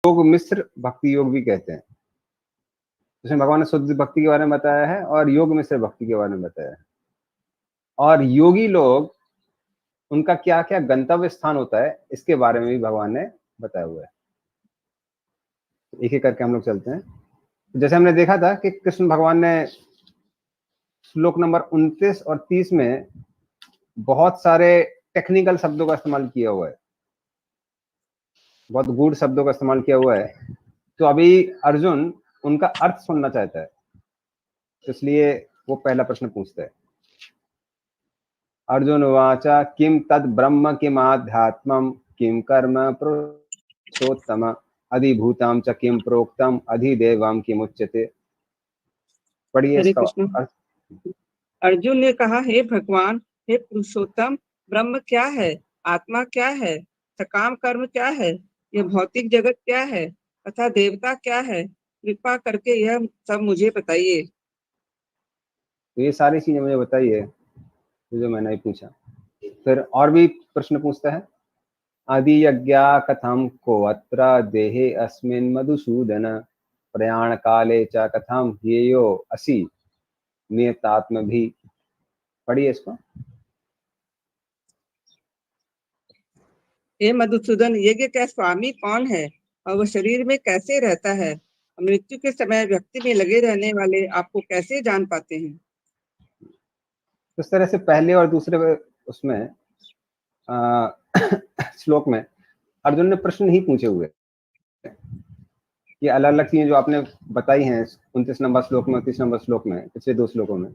योग मिश्र भक्ति योग भी कहते हैं। उसमें भगवान ने शुद्ध भक्ति के बारे में बताया है और योग मिश्र भक्ति के बारे में बताया है। और योगी लोग, उनका क्या क्या गंतव्य स्थान होता है, इसके बारे में भी भगवान ने बताया हुआ है। एक एक करके हम लोग चलते हैं। जैसे हमने देखा था कि कृष्ण भगवान ने श्लोक नंबर 29 और 30 में बहुत सारे टेक्निकल शब्दों का इस्तेमाल किया हुआ है, बहुत गूढ़ शब्दों का इस्तेमाल किया हुआ है। तो अभी अर्जुन उनका अर्थ सुनना चाहता है, इसलिए वो पहला प्रश्न पूछता है। अर्जुन वाचा किम तद ब्रह्म किम आध्यात्मम किम कर्म पुरुषोत्तम अधिभूताम च किम प्रोक्तम अधिदेवाम किम उच्यते। पढ़िए हरे इसका कृष्ण। अर्थ। अर्जुन ने कहा, हे भगवान, हे पुरुषोत्तम, ब्रह्म क्या है, आत्मा क्या है, सकाम कर्म क्या है, यह भौतिक जगत क्या है तथा देवता क्या है, कृपा करके यह सब मुझे बताइए। तो ये सारी चीजें मुझे बताइए जो मैंने पूछा। फिर और भी प्रश्न पूछता है। आदि यज्ञा कथम को अत्र देहे अस्मिन् मधुसूदन प्रयाण काले च कथम ध्येयो असि नियतात्म भी। पढ़िए इसको। हे मधुसूदन, यज्ञ का स्वामी कौन है और वह शरीर में कैसे रहता है? मृत्यु के समय व्यक्ति में लगे रहने वाले आपको कैसे जान पाते हैं? इस तरह से पहले और दूसरे उसमें श्लोक में अर्जुन ने प्रश्न नहीं पूछे हुए। ये अलग अलग चीजें जो आपने बताई हैं 29 नंबर श्लोक में, 30 नंबर श्लोक में, पिछले 2 श्लोकों में,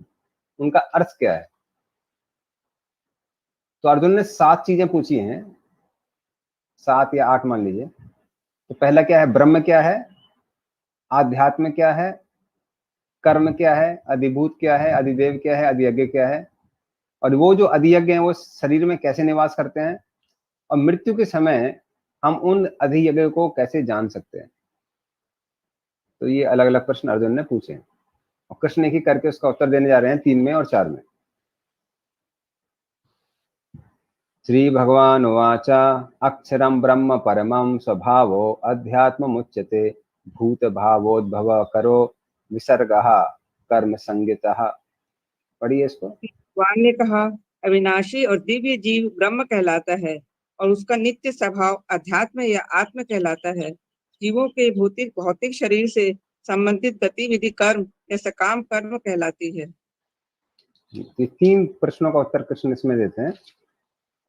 उनका अर्थ क्या है। तो अर्जुन ने 7 चीजें पूछी हैं, 7 या 8 मान लीजिए। तो पहला क्या है, ब्रह्म क्या है, आध्यात्म क्या है, कर्म क्या है, अधिभूत क्या है, अधिदेव क्या है, अधियज्ञ क्या है, और वो जो अधियज्ञ हैं वो शरीर में कैसे निवास करते हैं, और मृत्यु के समय हम उन अधियज्ञ को कैसे जान सकते हैं। तो ये अलग अलग प्रश्न अर्जुन ने पूछे और कृष्ण एक ही करके उसका उत्तर देने जा रहे हैं 3 में और 4 में। श्री भगवान उवाच अक्षरम ब्रह्म परमं स्वभावो अध्यात्ममुच्यते भूत भावोद्भव करो विसर्गः कर्म संगितः। पढ़िए इसको। भगवान ने कहा, अविनाशी और दिव्य जीव ब्रह्म कहलाता है और उसका नित्य स्वभाव अध्यात्म या आत्म कहलाता है। जीवों के भौतिक भौतिक शरीर से संबंधित गतिविधि कर्म या सकाम कर्म कहलाती है। ये 3 प्रश्नों का उत्तर कृष्ण इसमें देते हैं।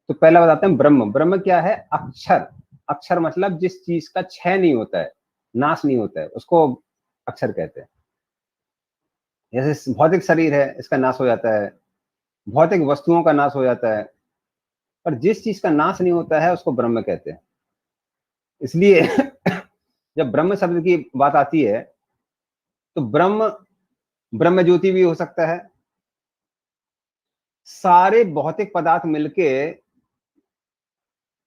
तो पहला बताते हैं ब्रह्म। ब्रह्म क्या है, अक्षर। अक्षर मतलब जिस चीज का क्षय नहीं होता है, नाश नहीं होता है, उसको अक्षर कहते हैं। जैसे भौतिक शरीर है, इसका नाश हो जाता है, भौतिक वस्तुओं का नाश हो जाता है, पर जिस चीज का नाश नहीं होता है उसको ब्रह्म कहते हैं। इसलिए जब ब्रह्म शब्द की बात आती है तो ब्रह्म, ब्रह्म ज्योति भी हो सकता है। सारे भौतिक पदार्थ मिलके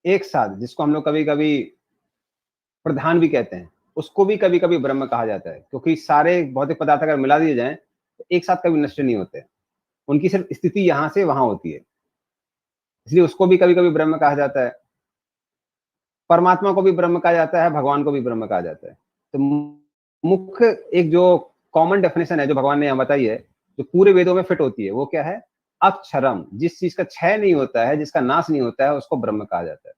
एक साथ, जिसको हम लोग कभी कभी प्रधान भी कहते हैं, उसको भी कभी कभी ब्रह्म कहा जाता है, क्योंकि सारे भौतिक पदार्थ अगर मिला दिए जाएं तो एक साथ कभी नष्ट नहीं होते, उनकी सिर्फ स्थिति यहां से वहां होती है, इसलिए उसको भी कभी कभी ब्रह्म कहा जाता है। परमात्मा को भी ब्रह्म कहा जाता है, भगवान को भी ब्रह्म कहा जाता है। तो मुख्य एक जो कॉमन डेफिनेशन है जो भगवान ने यहाँ बताई है, जो पूरे वेदों में फिट होती है, वो क्या है, अक्षरम। जिस चीज का क्षय नहीं होता है, जिसका नाश नहीं होता है, उसको ब्रह्म कहा जाता है।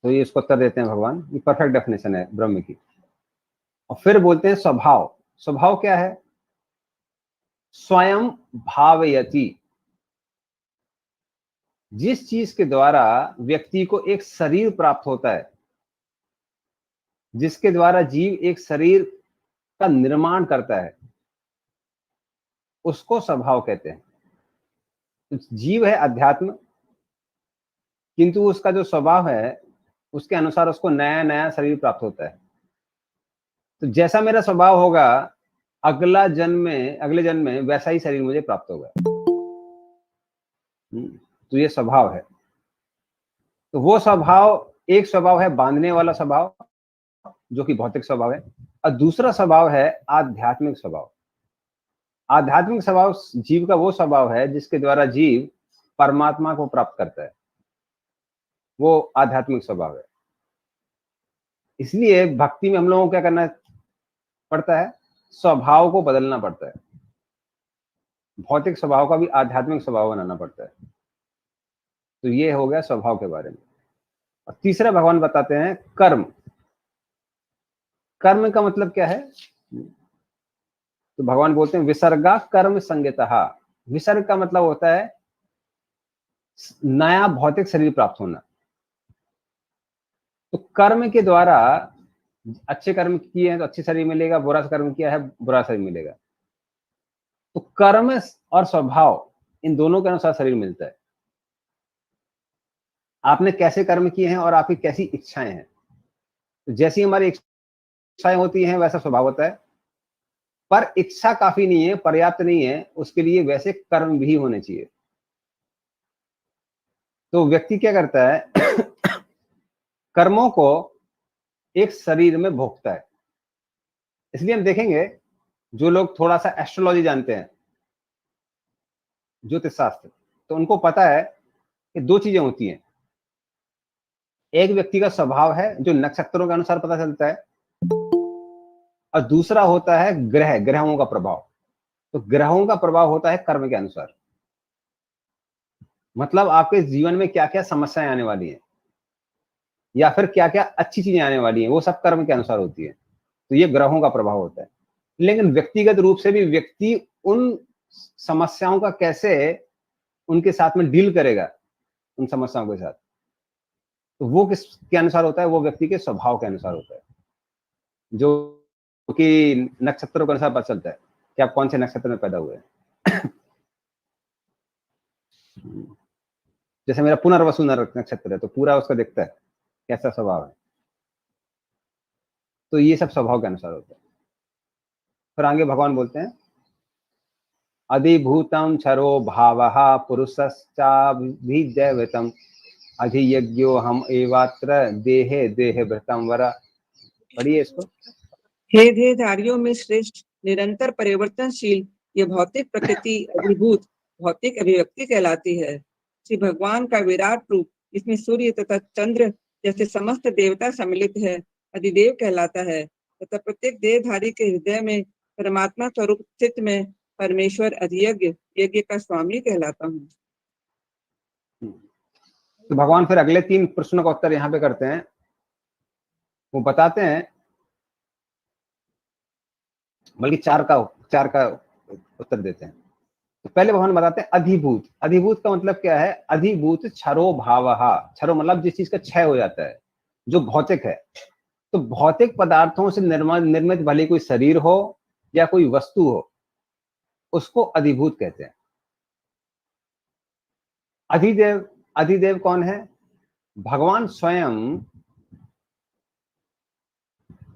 तो ये इसको उत्तर देते हैं भगवान, ये परफेक्ट डेफिनेशन है ब्रह्म की। और फिर बोलते हैं स्वभाव। स्वभाव क्या है, स्वयं भावयति। जिस चीज के द्वारा व्यक्ति को एक शरीर प्राप्त होता है, जिसके द्वारा जीव एक शरीर का निर्माण करता है, उसको स्वभाव कहते हैं। तो जीव है अध्यात्म, किंतु उसका जो स्वभाव है उसके अनुसार उसको नया नया शरीर प्राप्त होता है। तो जैसा मेरा स्वभाव होगा, अगले जन्म में वैसा ही शरीर मुझे प्राप्त होगा। तो ये स्वभाव है। तो वो स्वभाव, एक स्वभाव है बांधने वाला स्वभाव जो कि भौतिक स्वभाव है, और दूसरा स्वभाव है आध्यात्मिक स्वभाव। आध्यात्मिक स्वभाव जीव का वो स्वभाव है जिसके द्वारा जीव परमात्मा को प्राप्त करता है। वो आध्यात्मिक स्वभाव है। इसलिए भक्ति में हम लोगों को क्या करना पड़ता है, स्वभाव को बदलना पड़ता है, भौतिक स्वभाव का भी आध्यात्मिक स्वभाव बनाना पड़ता है। तो ये हो गया स्वभाव के बारे में। और तीसरा भगवान बताते हैं कर्म। कर्म का मतलब क्या है, तो भगवान बोलते हैं विसर्गा कर्म संगतः। विसर्ग का मतलब होता है नया भौतिक शरीर प्राप्त होना। तो कर्म के द्वारा, अच्छे कर्म किए हैं तो अच्छे शरीर मिलेगा, बुरा कर्म किया है बुरा शरीर मिलेगा। तो कर्म और स्वभाव इन दोनों के अनुसार शरीर मिलता है। आपने कैसे कर्म किए हैं और आपकी कैसी इच्छाएं हैं, तो जैसी हमारी इच्छाएं होती हैं वैसा स्वभाव होता है। पर इच्छा काफी नहीं है, पर्याप्त नहीं है, उसके लिए वैसे कर्म भी होने चाहिए। तो व्यक्ति क्या करता है कर्मों को एक शरीर में भोगता है। इसलिए हम देखेंगे जो लोग थोड़ा सा एस्ट्रोलॉजी जानते हैं, ज्योतिष शास्त्र, तो उनको पता है कि दो चीजें होती हैं। एक व्यक्ति का स्वभाव है जो नक्षत्रों के अनुसार पता चलता है, और दूसरा होता है ग्रहों का प्रभाव। तो ग्रहों का प्रभाव होता है कर्म के अनुसार। मतलब आपके जीवन में क्या क्या समस्याएं आने वाली हैं या फिर क्या क्या अच्छी चीजें आने वाली हैं, वो सब कर्म के अनुसार होती है। तो ये ग्रहों का प्रभाव होता है। लेकिन व्यक्तिगत रूप से भी व्यक्ति उन समस्याओं का कैसे उनके साथ में डील करेगा, उन समस्याओं के साथ, तो वो किसके अनुसार होता है, वो व्यक्ति के स्वभाव के अनुसार होता है, जो कि नक्षत्रों के अनुसार पता चलता है कि आप कौन से नक्षत्र में पैदा हुए हैं। जैसे मेरा पुनर्वसु नक्षत्र है, तो पूरा उसका दिखता है कैसा स्वभाव है। तो ये सब स्वभाव के अनुसार होता है। फिर आगे भगवान बोलते हैं अधिभूतम क्षरो भावः पुरुषश्चाभिदैवतम अधियज्ञो हम एवात्र देहे देहे भृतम वरा। पढ़िए इसको। हे देहधारियों में श्रेष्ठ, निरंतर परिवर्तनशील ये भौतिक प्रकृति अधिभूत भौतिक अभिव्यक्ति कहलाती है। श्री भगवान का विराट रूप, जिसमें सूर्य तथा चंद्र जैसे समस्त देवता सम्मिलित है, अधिदेव कहलाता है। तथा प्रत्येक देहधारी के हृदय में परमात्मा स्वरूप चित्त में परमेश्वर अधियज्ञ यज्ञ का स्वामी कहलाता हूँ। तो भगवान फिर अगले 3 प्रश्नों का उत्तर यहाँ पे करते हैं। वो बताते हैं, बल्कि 4 का उत्तर देते हैं। तो पहले भगवान बताते हैं अधिभूत। अधिभूत का मतलब क्या है, अधिभूत क्षरो भावः। क्षरो मतलब जिस चीज का क्षय हो जाता है, जो भौतिक है। तो भौतिक पदार्थों से निर्मित भले कोई शरीर हो या कोई वस्तु हो, उसको अधिभूत कहते हैं। अधिदेव, अधिदेव कौन है, भगवान स्वयं,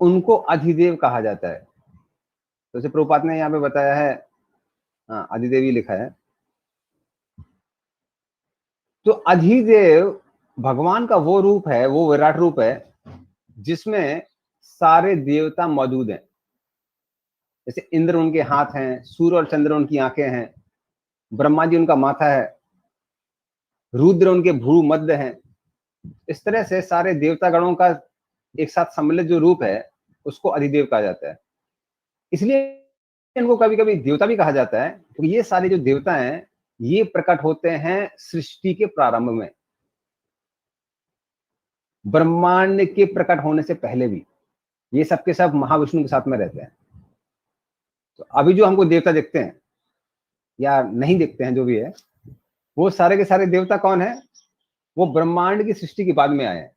उनको अधिदेव कहा जाता है। तो जैसे प्रभुपाद ने यहाँ पे बताया है, हाँ अधिदेव ही लिखा है। तो अधिदेव भगवान का वो रूप है, वो विराट रूप है जिसमें सारे देवता मौजूद हैं। जैसे इंद्र उनके हाथ हैं, सूर्य और चंद्र उनकी आंखें हैं, ब्रह्मा जी उनका माथा है, रुद्र उनके भ्रू मध्य हैं। इस तरह से सारे देवता गणों का एक साथ सम्मिलित जो रूप है, उसको अधिदेव कहा जाता है। इसलिए इनको कभी कभी देवता भी कहा जाता है, क्योंकि ये सारे जो देवता हैं ये प्रकट होते हैं सृष्टि के प्रारंभ में, ब्रह्मांड के प्रकट होने से पहले भी। ये सब के सब महाविष्णु के साथ में रहते हैं। तो अभी जो हमको देवता दिखते हैं या नहीं दिखते हैं, जो भी है, वो सारे के सारे देवता कौन है, वो ब्रह्मांड की सृष्टि के बाद में आए हैं।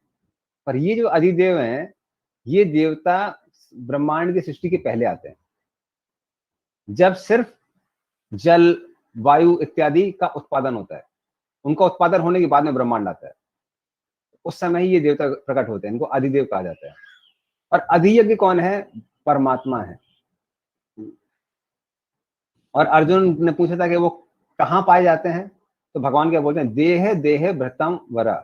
पर ये जो अधिदेव हैं, ये देवता ब्रह्मांड की सृष्टि के पहले आते हैं, जब सिर्फ जल वायु इत्यादि का उत्पादन होता है। उनका उत्पादन होने के बाद में ब्रह्मांड आता है, उस समय ही ये देवता प्रकट होते हैं। इनको अधिदेव कहा जाता है। और अधियज्ञ कौन है, परमात्मा है। और अर्जुन ने पूछा था कि वो कहाँ पाए जाते हैं, तो भगवान क्या बोलते हैं, देह देह भृतम वरा।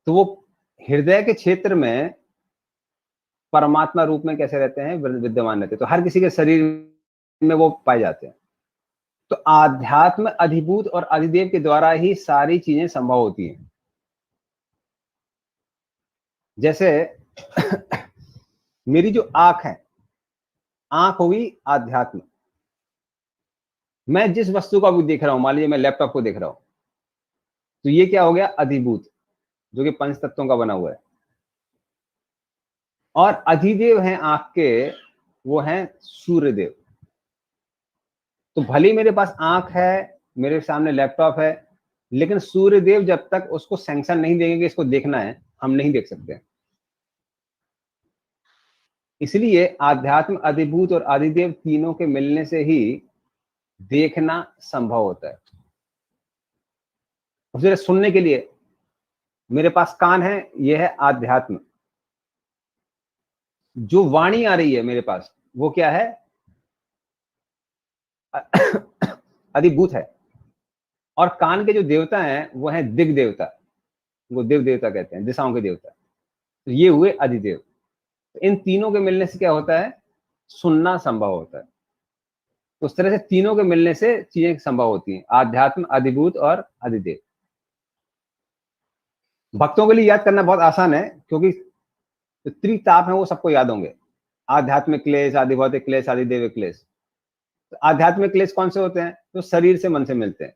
तो वो हृदय के क्षेत्र में परमात्मा रूप में कैसे रहते हैं, विद्यमान रहते हैं। तो हर किसी के शरीर में वो पाए जाते हैं। तो आध्यात्म अधिभूत और अधिदेव के द्वारा ही सारी चीजें संभव होती हैं। जैसे मेरी जो आंख है, आंख होगी आध्यात्म। मैं जिस वस्तु को अभी देख रहा हूं, मान लीजिए मैं लैपटॉप को देख रहा हूं, तो ये क्या हो गया, अधिभूत, जो कि पंच तत्वों का बना हुआ है। और अधिदेव हैं आंख के, वो हैं सूर्यदेव। तो भले मेरे पास आंख है, मेरे सामने लैपटॉप है, लेकिन सूर्यदेव जब तक उसको सैंक्शन नहीं देंगे कि इसको देखना है, हम नहीं देख सकते। इसलिए आध्यात्म, अधिभूत और आदिदेव तीनों के मिलने से ही देखना संभव होता है। उससे सुनने के लिए मेरे पास कान है, यह है आध्यात्म। जो वाणी आ रही है मेरे पास, वो क्या है, अधिभूत है। और कान के जो देवता हैं वो है दिग देवता, वो देव देवता कहते हैं, दिशाओं के देवता। तो ये हुए अधिदेव। इन तीनों के मिलने से क्या होता है, सुनना संभव होता है। तो उस तरह से तीनों के मिलने से चीजें संभव होती हैं, आध्यात्म, अधिभूत और अधिदेव। भक्तों के लिए याद करना बहुत आसान है, क्योंकि जो त्रिताप है वो सबको याद होंगे, आध्यात्मिक क्लेश, आधिभौतिक क्लेश, आदिदेव क्लेश। तो आध्यात्मिक क्लेश कौन से होते हैं, जो शरीर से मन से मिलते हैं।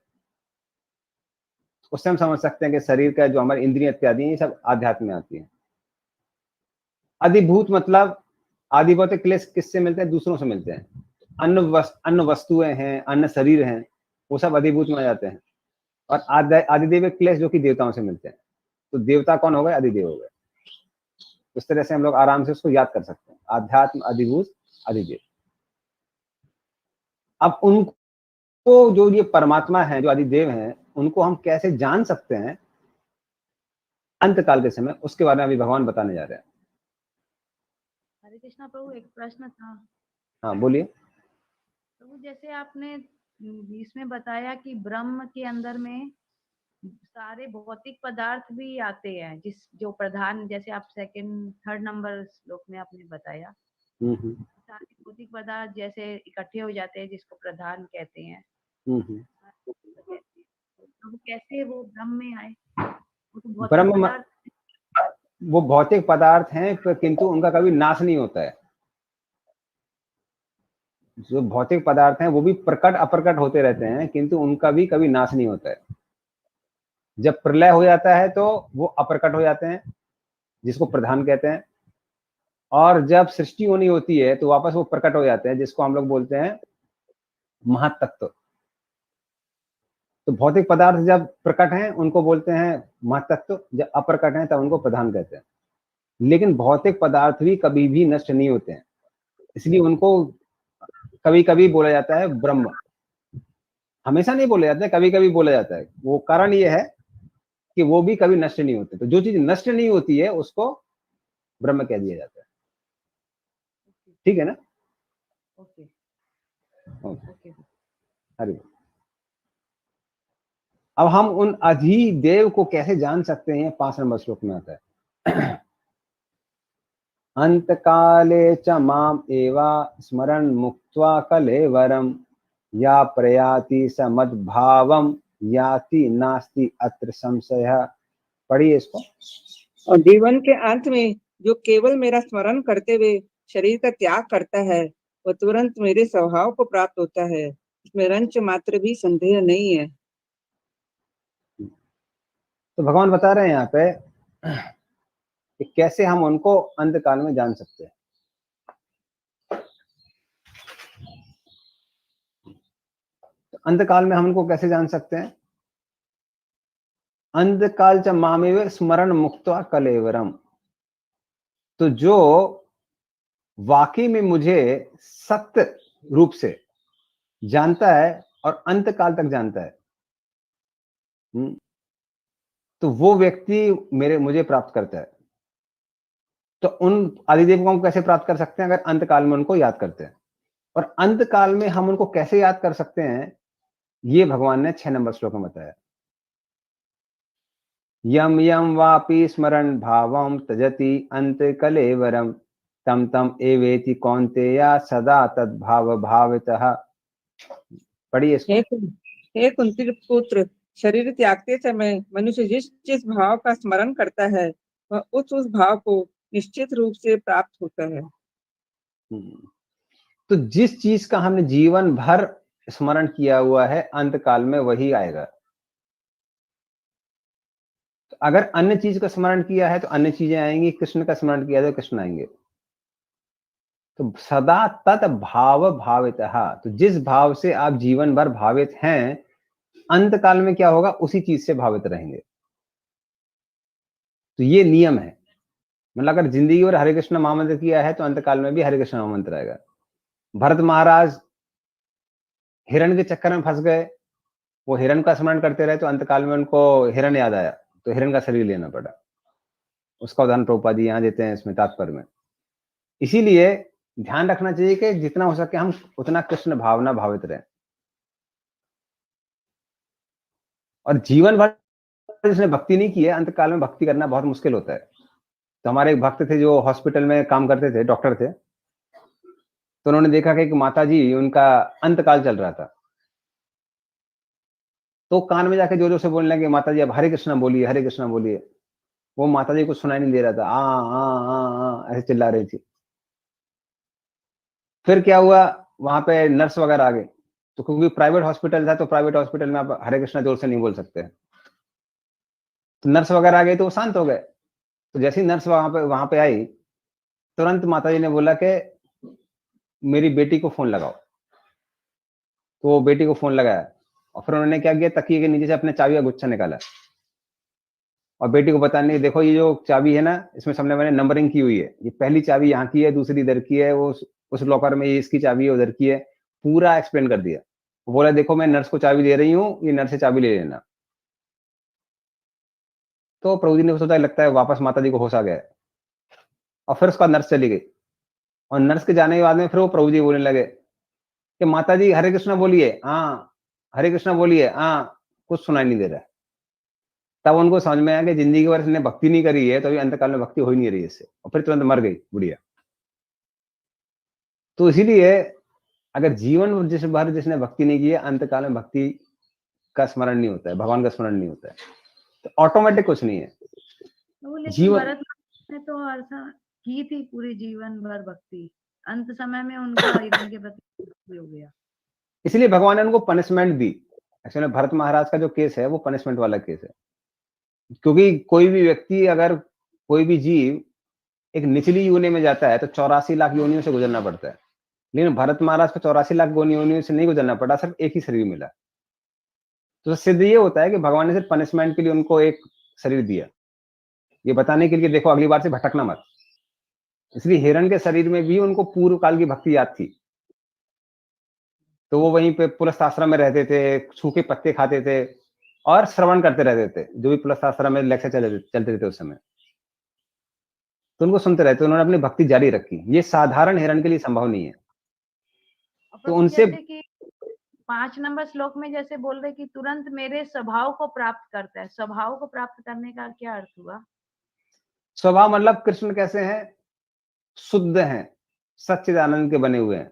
उससे हम समझ सकते हैं कि शरीर का जो हमारी इंद्रिय इत्यादि ये सब आध्यात्म में आती है। अधिभूत मतलब आधिभौतिक क्लेश किससे मिलते हैं, दूसरों से मिलते हैं। अन्न वस्तुएं हैं, अन्न शरीर हैं, वो सब अधिभूत में आ जाते हैं। और आदिदेव क्लेश जो कि देवताओं से मिलते हैं। तो देवता कौन हो गए, अधिदेव हो गए। इस तरह से हम लोग आराम से उसको याद कर सकते हैं, आध्यात्म, अधिभूत, अधिदेव। अब उनको, जो ये परमात्मा है, जो अधिदेव हैं, उनको हम कैसे जान सकते हैं अंत काल के समय, उसके बारे में अभी भगवान बताने जा रहे हैं। हरे कृष्णा प्रभु, एक प्रश्न था। हाँ बोलिए। प्रभु, जैसे आपने इसमें बताया कि ब्रह्म के अंदर में सारे भौतिक पदार्थ भी आते हैं, जो प्रधान, जैसे आप सेकंड थर्ड नंबर श्लोक में आपने बताया, सारे भौतिक पदार्थ जैसे इकट्ठे हो जाते हैं, जिसको प्रधान कहते हैं। तो कैसे वो ब्रह्म में आए? वो तो भौतिक ब्रह्म पदार्थ, वो भौतिक पदार्थ हैं, किंतु उनका कभी नाश नहीं होता है। जो भौतिक पदार्थ हैं वो भी प्रकट अप्रकट होते रहते हैं, किंतु उनका भी कभी नाश नहीं होता है। जब प्रलय हो जाता है तो वो अप्रकट हो जाते हैं, जिसको प्रधान कहते हैं। और जब सृष्टि होनी होती है तो वापस वो प्रकट हो जाते हैं, जिसको हम लोग बोलते हैं महातत्व। तो भौतिक पदार्थ जब प्रकट हैं उनको बोलते हैं महातत्व, जब अप्रकट हैं तब उनको प्रधान कहते हैं। लेकिन भौतिक पदार्थ भी कभी भी नष्ट नहीं होते हैं, इसलिए उनको कभी कभी बोला जाता है ब्रह्म। हमेशा नहीं बोला जाता है, कभी कभी बोला जाता है। वो कारण ये है कि वो भी कभी नष्ट नहीं होते। तो जो चीज नष्ट नहीं होती है उसको ब्रह्म कह दिया जाता है। ठीक है ना? Okay okay. ओके। हरि। अब हम उन अधिदेव को कैसे जान सकते हैं, 5 नंबर श्लोक में आता है। अंत काले च माम एवा स्मरण मुक्त्वा कलेवरम या प्रयाति समद्भावम याति नास्ति अत्र संशय। पढ़िए इसको। और जीवन के अंत में जो केवल मेरा स्मरण करते हुए शरीर का त्याग करता है, वह तुरंत मेरे स्वभाव को प्राप्त होता है, इसमें रंच मात्र भी संदेह नहीं है। तो भगवान बता रहे हैं यहाँ पे कि कैसे हम उनको अंत काल में जान सकते हैं। तो अंत काल में हम उनको कैसे जान सकते हैं? अंत काल च मामेव स्मरण मुक्त्वा कलेवरम। तो जो वाकई में मुझे सत्य रूप से जानता है और अंत काल तक जानता है, तो वो व्यक्ति मुझे प्राप्त करता है। तो उन आदिदेवों को कैसे प्राप्त कर सकते हैं? अगर अंत काल में उनको याद करते हैं। और अंत काल में हम उनको कैसे याद कर सकते हैं, ये भगवान ने 6 नंबर श्लोक में बताया। यम यम वापि स्मरण भावम तजति अंत कलेवरम तम तम एवेति कौन्तेय सदा तद्भाव भावतः। पढ़िए इसको। हे कुंती पुत्र, शरीर त्यागते समय मनुष्य जिस जिस भाव का स्मरण करता है वह उस भाव को निश्चित रूप से प्राप्त होता है। हम्म। तो जिस चीज का हमने जीवन भर स्मरण किया हुआ है, अंत काल में वही आएगा। तो अगर अन्य चीज का स्मरण किया है तो अन्य चीजें आएंगी, कृष्ण का स्मरण किया है तो कृष्ण आएंगे। तो सदा तत् भाव भावितः, तो जिस भाव से आप जीवन भर भावित हैं, अंत काल में क्या होगा, उसी चीज से भावित रहेंगे। तो ये नियम है। मतलब अगर जिंदगी भर हरे कृष्ण महामंत्र किया है तो अंत काल में भी हरे कृष्ण महामंत्र आएगा। भरत महाराज हिरण के चक्कर में फंस गए, वो हिरण का स्मरण करते रहे तो अंत काल में उनको हिरण याद आया, तो हिरण का शरीर लेना पड़ा। उसका उदाहरण प्रभुपाद जी यहाँ देते हैं इसमें तात्पर्य में। इसीलिए ध्यान रखना चाहिए कि जितना हो सके हम उतना कृष्ण भावना भावित रहें। और जीवन भर जिसने भक्ति नहीं की है, अंत काल में भक्ति करना बहुत मुश्किल होता है। तो हमारे एक भक्त थे जो हॉस्पिटल में काम करते थे, डॉक्टर थे। तो उन्होंने देखा कि एक माता जी, उनका अंत काल चल रहा था। तो कान में जाके जोर जोर से बोलने लगे, माता जी अब हरे कृष्णा बोलिए, हरे कृष्णा बोलिए। वो माता जी को सुनाई नहीं दे रहा था, ऐसे चिल्ला रही थी। फिर क्या हुआ, वहां पे नर्स वगैरह आ गए। तो क्योंकि प्राइवेट हॉस्पिटल था, तो प्राइवेट हॉस्पिटल में आप हरे कृष्णा जोर से नहीं बोल सकते। तो नर्स वगैरह आ गई तो वो शांत हो गए। तो जैसे ही नर्स वहां पे आई, तुरंत माता जी ने बोला कि मेरी बेटी को फोन लगाओ। तो वो बेटी को फोन लगाया, और फिर उन्होंने क्या किया, तकिए के नीचे से अपने चाबी का गुच्छा निकाला और बेटी को बताने, देखो ये जो चाबी है ना, इसमें सामने मैंने नंबरिंग की हुई है, ये पहली चाबी यहाँ की है, दूसरी इधर की है, वो उस लॉकर में ये इसकी चाबी है, उधर की है। पूरा एक्सप्लेन कर दिया। वो बोला देखो मैं नर्स को चाबी दे रही हूँ, ये नर्स से चाबी ले लेना। तो प्रभु जी ने सोचा लगता है वापस माता जी को होश आ गया है। और फिर उसका नर्स चली गई, और नर्स के जाने के बाद में फिर वो प्रभु जी बोलने लगे कि माता जी हरे कृष्णा बोलिए, हाँ हरे कृष्णा बोलिए, हाँ कुछ सुनाई नहीं दे रहा है। तब उनको समझ में आया कि जिंदगी भर इसने भक्ति नहीं करी है, तो अभी अंतकाल में भक्ति हो ही नहीं रही है इससे, और फिर तुरंत मर गई बुढ़िया। तो इसीलिए अगर जीवन जिस भर जिसने भक्ति नहीं की है, अंतकाल में भक्ति का स्मरण नहीं होता है, भगवान का स्मरण नहीं होता है। तो ऑटोमेटिक कुछ नहीं है तो लेकिन जीवन। भरत ने तो ऐसा की थी पूरी जीवन भर भक्ति, अंत समय में उनका हिरण के प्रति भक्ति हो गया। इसलिए भगवान ने उनको पनिशमेंट दी। एक्चुअली भरत महाराज का जो केस है वो पनिशमेंट वाला केस है। क्योंकि कोई भी व्यक्ति, अगर कोई भी जीव एक निचली योनि में जाता है तो 84 लाख योनियों से गुजरना पड़ता है। लेकिन भरत महाराज को 84 लाख योनियों से नहीं गुजरना पड़ा, सिर्फ एक ही शरीर मिला। तो सिद्ध ये होता है कि भगवान ने सिर्फ पनिशमेंट के लिए उनको एक शरीर दिया, ये बताने के लिए देखो अगली बार से भटकना मत। इसलिए हिरण के शरीर में भी उनको पूर्व काल की भक्ति याद थी। तो वो वहीं पे पुलस्त आश्रम में रहते थे, सूखे पत्ते खाते थे और श्रवण करते रहते थे, जो भी पुलस्त आश्रम में लेक्चर चलते थे उस समय। तो उनको सुनते रहते, उन्होंने अपनी भक्ति जारी रखी। ये साधारण हिरण के लिए संभव नहीं है। और तो प्रभु उनसे जैसे कि 5 नंबर श्लोक में जैसे बोल रहे कि तुरंत मेरे स्वभाव को प्राप्त करता है, स्वभाव को प्राप्त करने का क्या अर्थ हुआ? स्वभाव मतलब कृष्ण कैसे हैं, शुद्ध हैं, सच्चिदानंद के बने हुए हैं।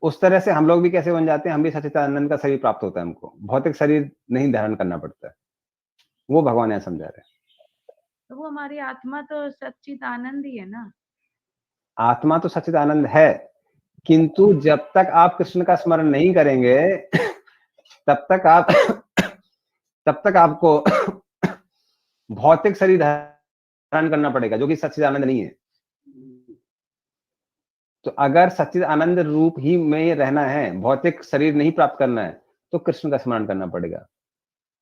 उस तरह से हम लोग भी कैसे बन जाते हैं, हम भी सच्चिदानंद का शरीर प्राप्त होता है हमको, भौतिक शरीर नहीं धारण करना पड़ता है। वो भगवान यहाँ समझा रहे हैं। तो वो हमारी आत्मा तो सच्चित आनंद ही है ना। आत्मा तो सच्चिदानंद है, किंतु जब तक आप कृष्ण का स्मरण नहीं करेंगे तब तक आप तब तक आपको भौतिक शरीर धारण करना पड़ेगा, जो कि सच्चिदानंद नहीं है। तो अगर सच्चिद आनंद रूप ही में रहना है, भौतिक शरीर नहीं प्राप्त करना है, तो कृष्ण का स्मरण करना पड़ेगा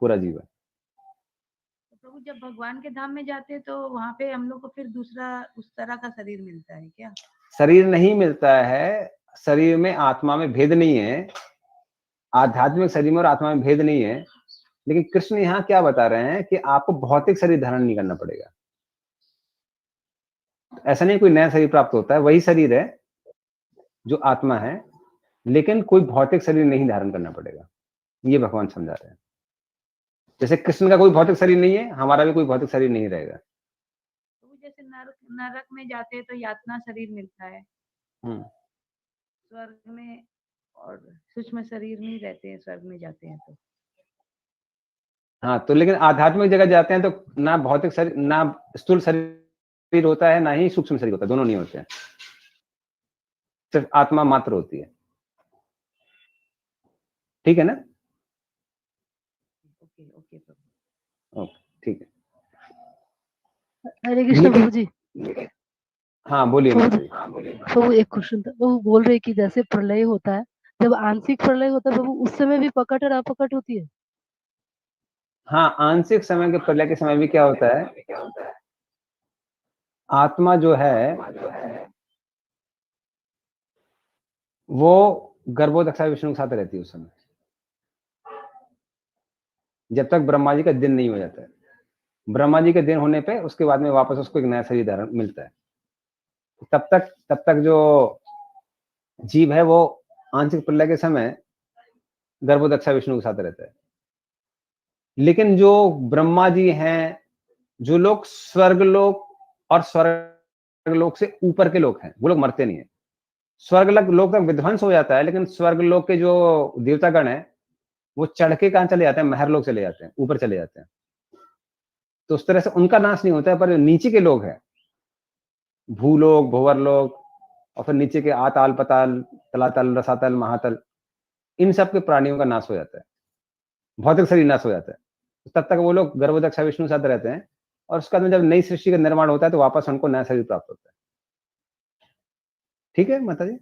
पूरा जीवन। तो प्रभु जब भगवान के धाम में जाते हैं तो वहां पे हम लोग को फिर दूसरा उस तरह का शरीर मिलता है क्या? शरीर नहीं मिलता है, शरीर में आत्मा में भेद नहीं है, आध्यात्मिक शरीर में और आत्मा में भेद नहीं है। लेकिन कृष्ण यहाँ क्या बता रहे हैं कि आपको भौतिक शरीर धारण नहीं करना पड़ेगा। ऐसा नहीं कोई नया शरीर प्राप्त होता है, वही शरीर है जो आत्मा है, लेकिन कोई भौतिक शरीर नहीं धारण करना पड़ेगा। ये भगवान समझा रहे हैं। जैसे कृष्ण का कोई भौतिक शरीर नहीं है, हमारा भी कोई भौतिक शरीर नहीं रहेगा। तो जैसे नरक नरक में जाते हैं तो यातना शरीर मिलता है, हम्म। स्वर्ग में और सूक्ष्म शरीर में ही रहते हैं, स्वर्ग में जाते हैं तो हाँ, तो लेकिन आध्यात्मिक जगह जाते हैं तो ना भौतिक शरीर, ना स्थूल शरीर होता है, ना ही सूक्ष्म शरीर होता है, दोनों नहीं होते हैं, सिर्फ आत्मा मात्र होती है। ठीक है ना? ओके ओके प्रभु। ओके, ठीक है। हरे कृष्ण प्रभु जी। हाँ बोलिए माता जी। प्रभु एक क्वेश्चन था, प्रभु बोल रहे कि जैसे प्रलय होता है, जब आंशिक प्रलय होता है प्रभु, उस समय भी पकड़ और अपकड़ होती है। हाँ, आंशिक समय के प्रलय के समय भी क्या होता है, आत्मा जो है वो गर्भोदक्षा विष्णु के साथ रहती है उस समय, जब तक ब्रह्मा जी का दिन नहीं हो जाता है। ब्रह्मा जी के दिन होने पे उसके बाद में वापस उसको एक नया शरीर धारण मिलता है। तब तक जो जीव है वो आंशिक प्रलय के समय गर्भोदक्षा विष्णु के साथ रहता है। लेकिन जो ब्रह्मा जी हैं, जो लोग स्वर्गलोक और स्वर्गलोक से ऊपर के लोग हैं, वो लोग मरते नहीं है। स्वर्गलोक लोक तक विध्वंस हो जाता है, लेकिन स्वर्गलोक के जो देवतागण हैं वो चढ़ के कहां चले जाते हैं, महर लोक चले जाते हैं, ऊपर चले जाते हैं। तो उस तरह से उनका नाश नहीं होता है, पर जो नीचे के लोग हैं, भूलोक, भंवरलोक और फिर नीचे के आताल, पताल, तलातल, रसातल, महातल, इन सब के प्राणियों का नाश हो जाता है, भौतिक शरीर नाश हो जाता है। तब तक वो लोग गर्भोदक्षा विष्णु साथ रहते हैं, और उसके बाद में जब नई सृष्टि का निर्माण होता है तो वापस उनको नया शरीर प्राप्त होता है। ठीक है माता जी?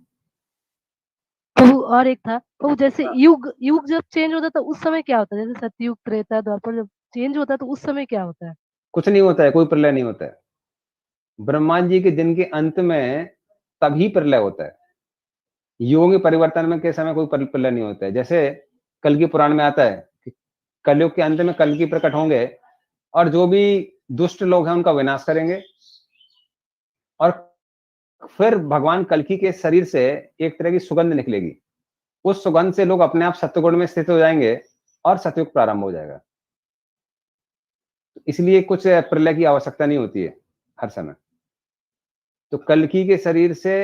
प्रभु और एक था प्रभु, जैसे युग युग जब चेंज होता है तो उस समय क्या होता है, जैसे सतयुग, त्रेता, द्वापर जब चेंज होता है तो उस समय क्या होता है। कुछ नहीं होता है, कोई प्रलय नहीं होता है। ब्रह्मा जी के दिन के अंत में तभी प्रलय होता है। युगों के परिवर्तन में के समय कोई प्रलय नहीं होता है। जैसे कल की पुराण में आता है कि कलयुग के अंत में कल की प्रकट होंगे, और जो भी दुष्ट लोग हैं उनका विनाश करेंगे, और फिर भगवान कल्कि के शरीर से एक तरह की सुगंध निकलेगी। उस सुगंध से लोग अपने आप सत्वगुण में स्थित हो जाएंगे और सतयुग प्रारंभ हो जाएगा। इसलिए कुछ प्रलय की आवश्यकता नहीं होती है हर समय। तो कल्कि के शरीर से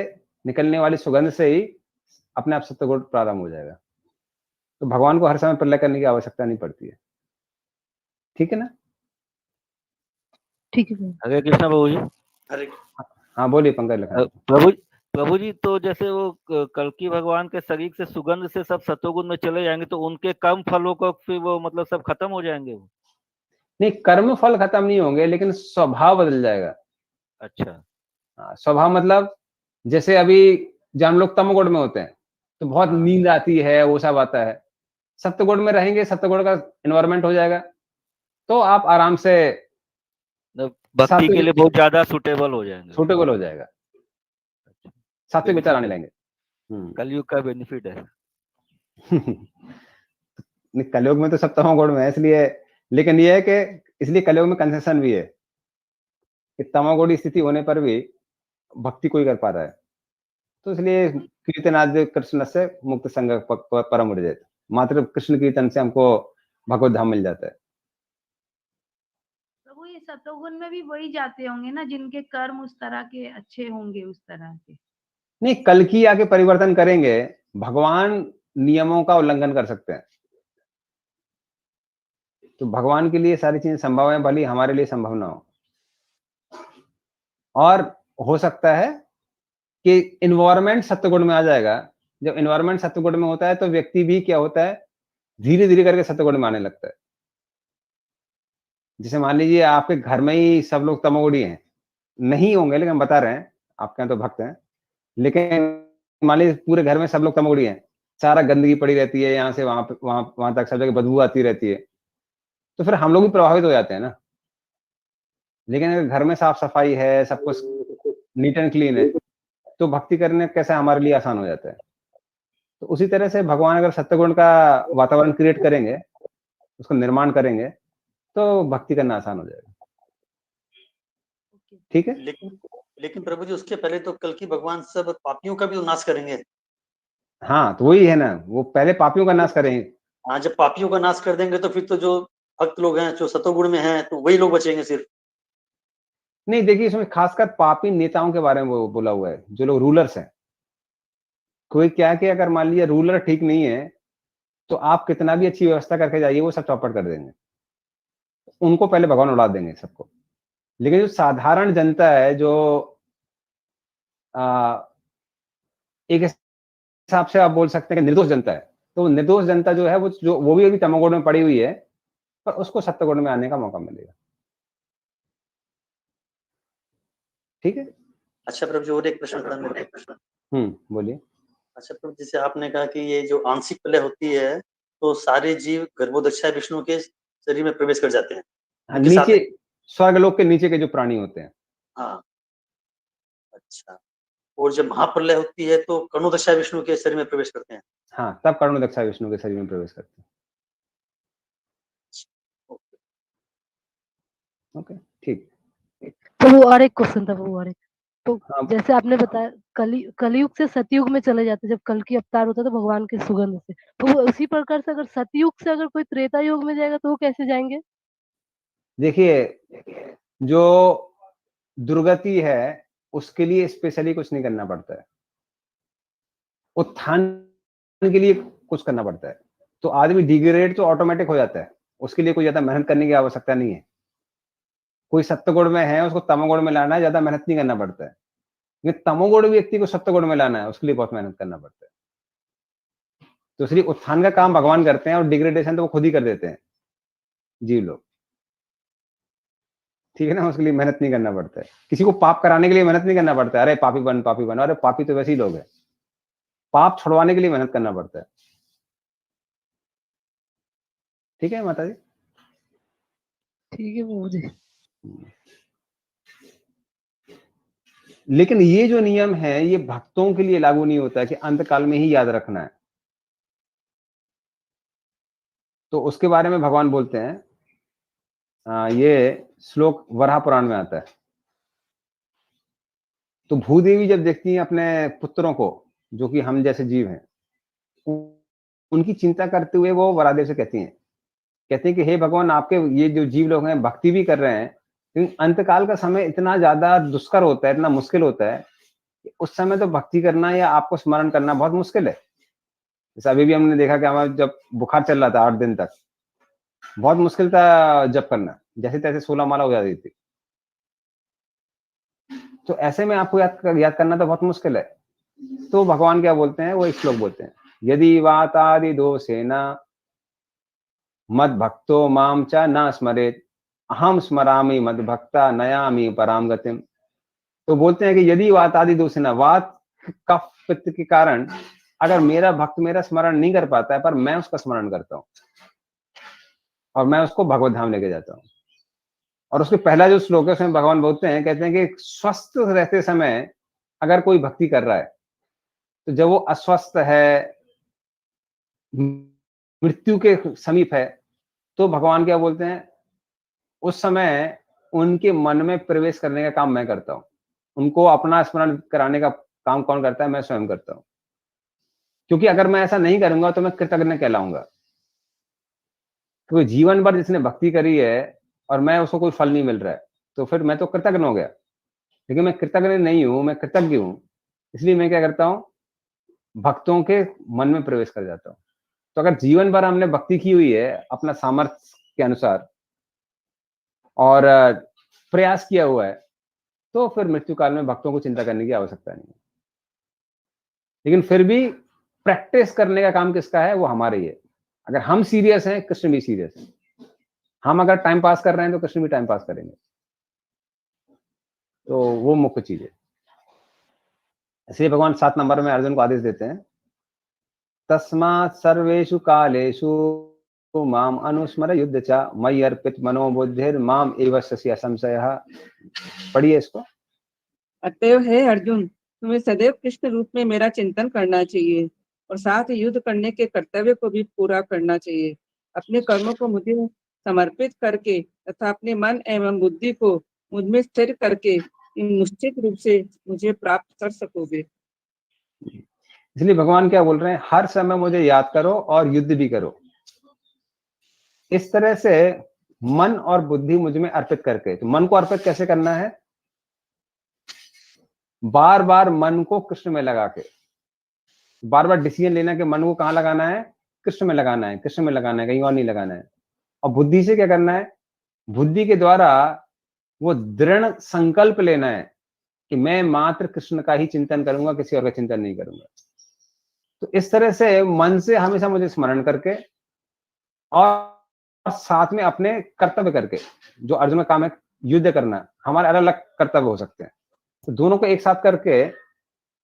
निकलने वाली सुगंध से ही अपने आप सत्वगुण प्रारंभ हो जाएगा। तो भगवान को हर समय प्रलय करने की आवश्यकता नहीं पड़ती है। ठीक है ना? ठीक है प्रभु। हरे कृष्णा प्रभु जी। हरे हाँ बोलिए पंकज लखन। प्रभु जी, तो जैसे वो कल्कि भगवान के शरीर से सुगंध से सब सतोगुण में चले जाएंगे, तो उनके कर्म फलों को फिर वो मतलब सब खत्म हो जाएंगे वो? नहीं, कर्म फल खत्म नहीं होंगे, लेकिन स्वभाव बदल जाएगा। अच्छा। हाँ, स्वभाव मतलब जैसे अभी जब हम लोग तमोगुण में होते हैं तो बहुत नींद आती है, वो सब आता है। सत्वगुण में रहेंगे, सत्वगुण का एनवायरनमेंट हो जाएगा, तो आप आराम से भक्ति के लिए बहुत ज्यादा सुटेबल हो जाएंगे, सुटेबल हो जाएगा, सात्विक विचार आने लगेंगे। कलयुग का बेनिफिट है। कलयुग में तो सब तमोगुण में है, इसलिए, लेकिन ये है कि इसलिए कलयुग में कंसेशन भी है कि तमोगुणी स्थिति होने पर भी भक्ति कोई कर पा रहा है। तो इसलिए कीर्तनाद्य कृष्ण से मुक्त संग परम उर्जित, मात्र कृष्ण कीर्तन से हमको भगवत धाम मिल जाता है। प्रभु ये सतोगुण में भी वही जाते होंगे ना जिनके कर्म उस तरह के अच्छे होंगे, उस तरह के? नहीं, कल की आके परिवर्तन करेंगे। भगवान नियमों का उल्लंघन कर सकते हैं, तो भगवान के लिए सारी चीजें संभव है, भले हमारे लिए संभव ना हो। और हो सकता है कि इन्वायरमेंट सत्वगुण में आ जाएगा। जब इन्वायरमेंट सत्वगुण में होता है तो व्यक्ति भी क्या होता है, धीरे धीरे करके सत्वगुण में आने लगता है। जैसे मान लीजिए आपके घर में ही सब लोग तमोगुणी हैं, नहीं होंगे लेकिन बता रहे हैं, आपके यहाँ तो भक्त हैं, लेकिन मान लीजिए पूरे घर में सब लोग तमोगुणी हैं, सारा गंदगी पड़ी रहती है, यहाँ से वहां तक सब जगह बदबू आती रहती है, तो फिर हम लोग भी प्रभावित हो जाते हैं ना। लेकिन अगर घर में साफ सफाई है, सब कुछ नीट एंड क्लीन है, तो भक्ति करने कैसे हमारे लिए आसान हो जाता है। तो उसी तरह से भगवान अगर सत्वगुण का वातावरण क्रिएट करेंगे, उसको निर्माण करेंगे, तो भक्ति करना आसान हो जाएगा। ठीक है? लेकिन प्रभु जी, उसके पहले तो कल की भगवान सब पापियों का भी तो नाश करेंगे। हाँ, तो वही है ना, वो पहले पापियों का नाश करेंगे। हाँ, जब पापियों का नाश कर देंगे तो फिर तो जो भक्त लोग हैं, जो सतोगुण में हैं, तो वही लोग बचेंगे सिर्फ। नहीं, देखिए इसमें खासकर पापी नेताओं के बारे में वो बोला हुआ है, जो लोग रूलर्स हैं। कोई क्या कि अगर मान लीजिए रूलर ठीक नहीं है, तो आप कितना भी अच्छी व्यवस्था करके जाइए, वो सब चौपट कर देंगे। उनको पहले भगवान उड़ा देंगे सबको। लेकिन जो साधारण जनता है, जो एक हिसाब से आप बोल सकते हैं कि निर्दोष जनता है, तो निर्दोष जनता जो है वो भी अभी तमोगुण में पड़ी हुई है, पर उसको सत्वगुण में आने का मौका मिलेगा। ठीक है। अच्छा प्रभु जी, और एक प्रश्न था मेरे को। बोलिए। अच्छा प्रभु, जैसे आपने कहा कि ये जो आंशिक प्रलय होती है तो सारे जीव गर्भोदक्षा विष्णु के शरीर में प्रवेश कर जाते हैं। हाँ, उनके साथ नीचे स्वर्गलोक के नीचे के जो प्राणी होते हैं। हाँ, अच्छा। और जब महाप्रलय होती है तो कर्णोदक्षा विष्णु के शरीर में प्रवेश करते हैं। हाँ, तब कर्णोदक्षा विष्णु के शरीर में प्रवेश करते हैं। ओके, ठीक। प्रभु और एक क्वेश्चन था प्रभु, और एक तो हाँ, जैसे आपने बताया कलयुग से सतयुग में चले जाते, जब कल की अवतार होता था भगवान के सुगंध से, तो वो उसी प्रकार से अगर सतयुग से अगर कोई त्रेता युग में जाएगा तो वो कैसे जाएंगे? देखिए, जो दुर्गति है उसके लिए स्पेशली कुछ नहीं करना पड़ता है, उत्थान के लिए कुछ करना पड़ता है। तो आदमी डिग्रेड तो ऑटोमेटिक हो जाता है, उसके लिए कोई ज्यादा मेहनत करने की आवश्यकता नहीं है। कोई सत्वगुण में है, उसको तमोगुण में लाना है, ज्यादा मेहनत नहीं करना पड़ता है। लेकिन तमोगुण व्यक्ति को सत्वगुण में लाना है, उसके लिए बहुत मेहनत करना पड़ता है। तो इसलिए उत्थान का काम भगवान करते हैं और डिग्रेडेशन तो वो खुद ही कर देते हैं जीव लोग। ठीक है ना, उसके लिए मेहनत नहीं करना पड़ता है। किसी को पाप कराने के लिए मेहनत नहीं करना पड़ता है, अरे पापी बन पापी बन, अरे पापी तो वैसे ही लोग हैं। पाप छुड़वाने के लिए मेहनत करना पड़ता है। ठीक है माता जी। ठीक है प्रभु जी। लेकिन ये जो नियम है ये भक्तों के लिए लागू नहीं होता है कि अंत काल में ही याद रखना है। तो उसके बारे में भगवान बोलते हैं, ये श्लोक वराह पुराण में आता है। तो भूदेवी जब देखती हैं अपने पुत्रों को, जो कि हम जैसे जीव हैं, उनकी चिंता करते हुए वो वरादेव से कहती हैं कि हे भगवान, आपके ये जो जीव लोग हैं भक्ति भी कर रहे हैं, लेकिन अंतकाल का समय इतना ज्यादा दुष्कर होता है, इतना मुश्किल होता है कि उस समय तो भक्ति करना या आपको स्मरण करना बहुत मुश्किल है। जैसे अभी भी हमने देखा कि हमारा जब बुखार चल रहा था 8 दिन तक, बहुत मुश्किल था जप करना, जैसे तैसे 16 माला हो जाती थी। तो ऐसे में आपको याद करना तो बहुत मुश्किल है। तो भगवान क्या बोलते हैं, वो एक श्लोक बोलते हैं, यदि वातादि दोषेना मद भक्तो माम च न स्मरेत अहम स्मरामि मद भक्ता नयामि पराम गतिम। तो बोलते हैं कि यदि वात आदि दोषेना, वात कफ पित्त के कारण अगर मेरा भक्त मेरा स्मरण नहीं कर पाता है, पर मैं उसका स्मरण करता हूँ और मैं उसको भगवत धाम लेके जाता हूँ। और उसके पहला जो श्लोक है उसमें भगवान बोलते हैं, कहते हैं कि स्वस्थ रहते समय अगर कोई भक्ति कर रहा है, तो जब वो अस्वस्थ है, मृत्यु के समीप है, तो भगवान क्या बोलते हैं, उस समय उनके मन में प्रवेश करने का काम मैं करता हूँ। उनको अपना स्मरण कराने का काम कौन करता है, मैं स्वयं करता हूँ। क्योंकि अगर मैं ऐसा नहीं करूंगा तो मैं कृतज्ञ कहलाऊंगा। क्योंकि जीवन भर जिसने भक्ति करी है और मैं उसको कोई फल नहीं मिल रहा है, तो फिर मैं तो कृतज्ञ हो गया। लेकिन मैं कृतज्ञ नहीं हूं, मैं कृतज्ञ हूं, इसलिए मैं क्या करता हूं, भक्तों के मन में प्रवेश कर जाता हूं। तो अगर जीवन भर हमने भक्ति की हुई है अपना सामर्थ्य के अनुसार और प्रयास किया हुआ है, तो फिर मृत्यु काल में भक्तों को चिंता करने की आवश्यकता नहीं है। लेकिन फिर भी प्रैक्टिस करने का काम किसका है, वो हमारे ही है। अगर हम सीरियस हैं, कृष्ण भी सीरियस है। हम अगर टाइम पास कर रहे हैं तो कृष्ण भी टाइम पास करेंगे। तो वो मुख्य चीज है। इसलिए भगवान 7 नंबर में अर्जुन को आदेश देते हैं, तस्मात् सर्वेषु कालेषु माम अनुस्मर युद्ध च मयि अर्पित मनोबुद्धिर माम एव शस्य संशयः। पढ़िए इसको। अतएव हे अर्जुन, तुम्हें सदैव कृष्ण रूप में मेरा चिंतन करना चाहिए और साथ ही युद्ध करने के कर्तव्य को भी पूरा करना चाहिए। अपने कर्मों को मुझे समर्पित करके तथा अपने मन एवं बुद्धि को मुझमें स्थिर करके निश्चित रूप से मुझे प्राप्त कर सकोगे। इसलिए भगवान क्या बोल रहे हैं, हर समय मुझे याद करो और युद्ध भी करो। इस तरह से मन और बुद्धि मुझ में अर्पित करके। तो मन को अर्पित कैसे करना है, बार बार मन को कृष्ण में लगा के, बार बार डिसीजन लेना कि मन को कहाँ लगाना है, कृष्ण में लगाना है, कृष्ण में लगाना है, कहीं और नहीं लगाना है। और बुद्धि से क्या करना है, बुद्धि के द्वारा वो दृढ़ संकल्प लेना है कि मैं मात्र कृष्ण का ही चिंतन करूंगा, किसी और का चिंतन नहीं करूंगा। तो इस तरह से मन से हमेशा मुझे स्मरण करके और साथ में अपने कर्तव्य करके, जो अर्जुन का काम है युद्ध करना, हमारे अलग अलग कर्तव्य हो सकते हैं, तो दोनों को एक साथ करके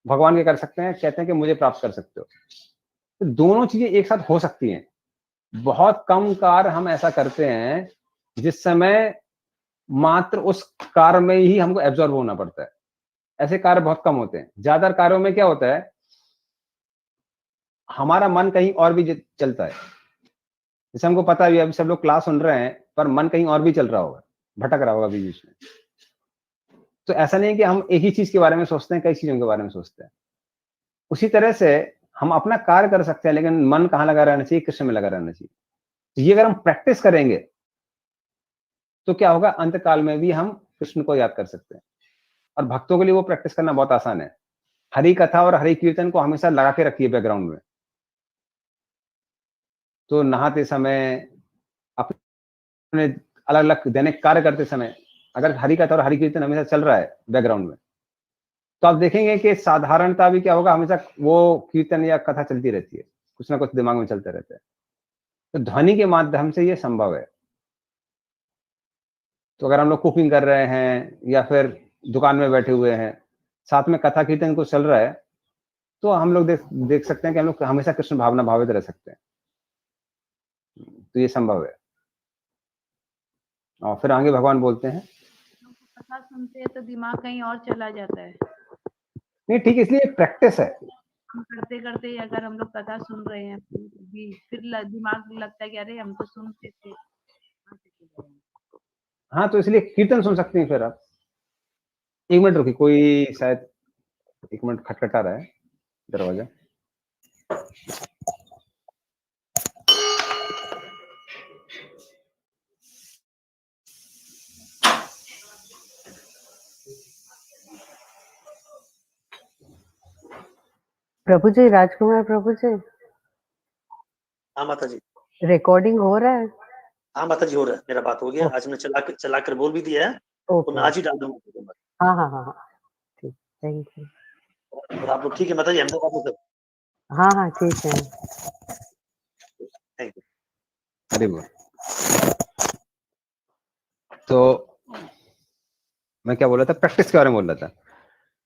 भगवान क्या कर सकते हैं, कहते हैं कि मुझे प्राप्त कर सकते हो। तो दोनों चीजें एक साथ हो सकती हैं। बहुत कम कार्य हम ऐसा करते हैं जिस समय मात्र उस कार्य में ही हमको एब्जॉर्ब होना पड़ता है। ऐसे कार्य बहुत कम होते हैं। ज्यादातर कार्यों में क्या होता है, हमारा मन कहीं और भी चलता है। जैसे हमको पता है अभी सब लोग क्लास सुन रहे हैं, पर मन कहीं और भी चल रहा होगा, भटक रहा होगा बीच में। तो ऐसा नहीं है कि हम एक ही चीज के बारे में सोचते हैं, कई चीजों के बारे में सोचते हैं। उसी तरह से हम अपना कार्य कर सकते हैं, लेकिन मन कहाँ लगा रहना चाहिए, कृष्ण में लगा रहना चाहिए। तो ये अगर हम प्रैक्टिस करेंगे तो क्या होगा, अंत काल में भी हम कृष्ण को याद कर सकते हैं। और भक्तों के लिए वो प्रैक्टिस करना बहुत आसान है। हरि कथा और हरि कीर्तन को हमेशा लगा के रखिए बैकग्राउंड में। तो नहाते समय, अपने अलग अलग दैनिक कार्य करते समय अगर हरि कथा और हरि कीर्तन हमेशा चल रहा है बैकग्राउंड में, तो आप देखेंगे कि साधारणता भी क्या होगा, हमेशा वो कीर्तन या कथा चलती रहती है, कुछ ना कुछ दिमाग में चलता रहता है। तो ध्वनि के माध्यम से ये संभव है। तो अगर हम लोग कुकिंग कर रहे हैं या फिर दुकान में बैठे हुए हैं, साथ में कथा कीर्तन कुछ चल रहा है, तो हम लोग देख सकते हैं कि हम लोग हमेशा कृष्ण भावना भावित रह सकते हैं। तो ये संभव है। और फिर आगे भगवान बोलते हैं, कथा सुनते हैं तो दिमाग कहीं और चला जाता है। नहीं ठीक है, इसलिए प्रैक्टिस है। हम करते करते अगर हम लोग कथा सुन रहे हैं भी, फिर दिमाग लगता है कि अरे हम तो सुनते थे। हाँ, तो इसलिए कीर्तन सुन सकते हैं। फिर आप 1 मिनट रुकिए, कोई शायद 1 मिनट खटखटा रहा है दरवाजा। प्रभु जी, राजकुमार प्रभु जी, हाँ माता जी। रिकॉर्डिंग हो रहा है? हाँ माता जी, हो रहा है, मेरा बात हो गया। आज मैं चला कर बोल भी दिया है, तो मैं आज ही डाल दूंगा। हाँ हाँ हाँ हाँ, ठीक, थैंक यू। और आप लोग ठीक है माता जी, अहमदाबाद में सब? हाँ हाँ ठीक है, थैंक यू। अरे बोल, तो मैं क्या बोल रहा था, प्रैक्टिस के बारे में बोल रहा था।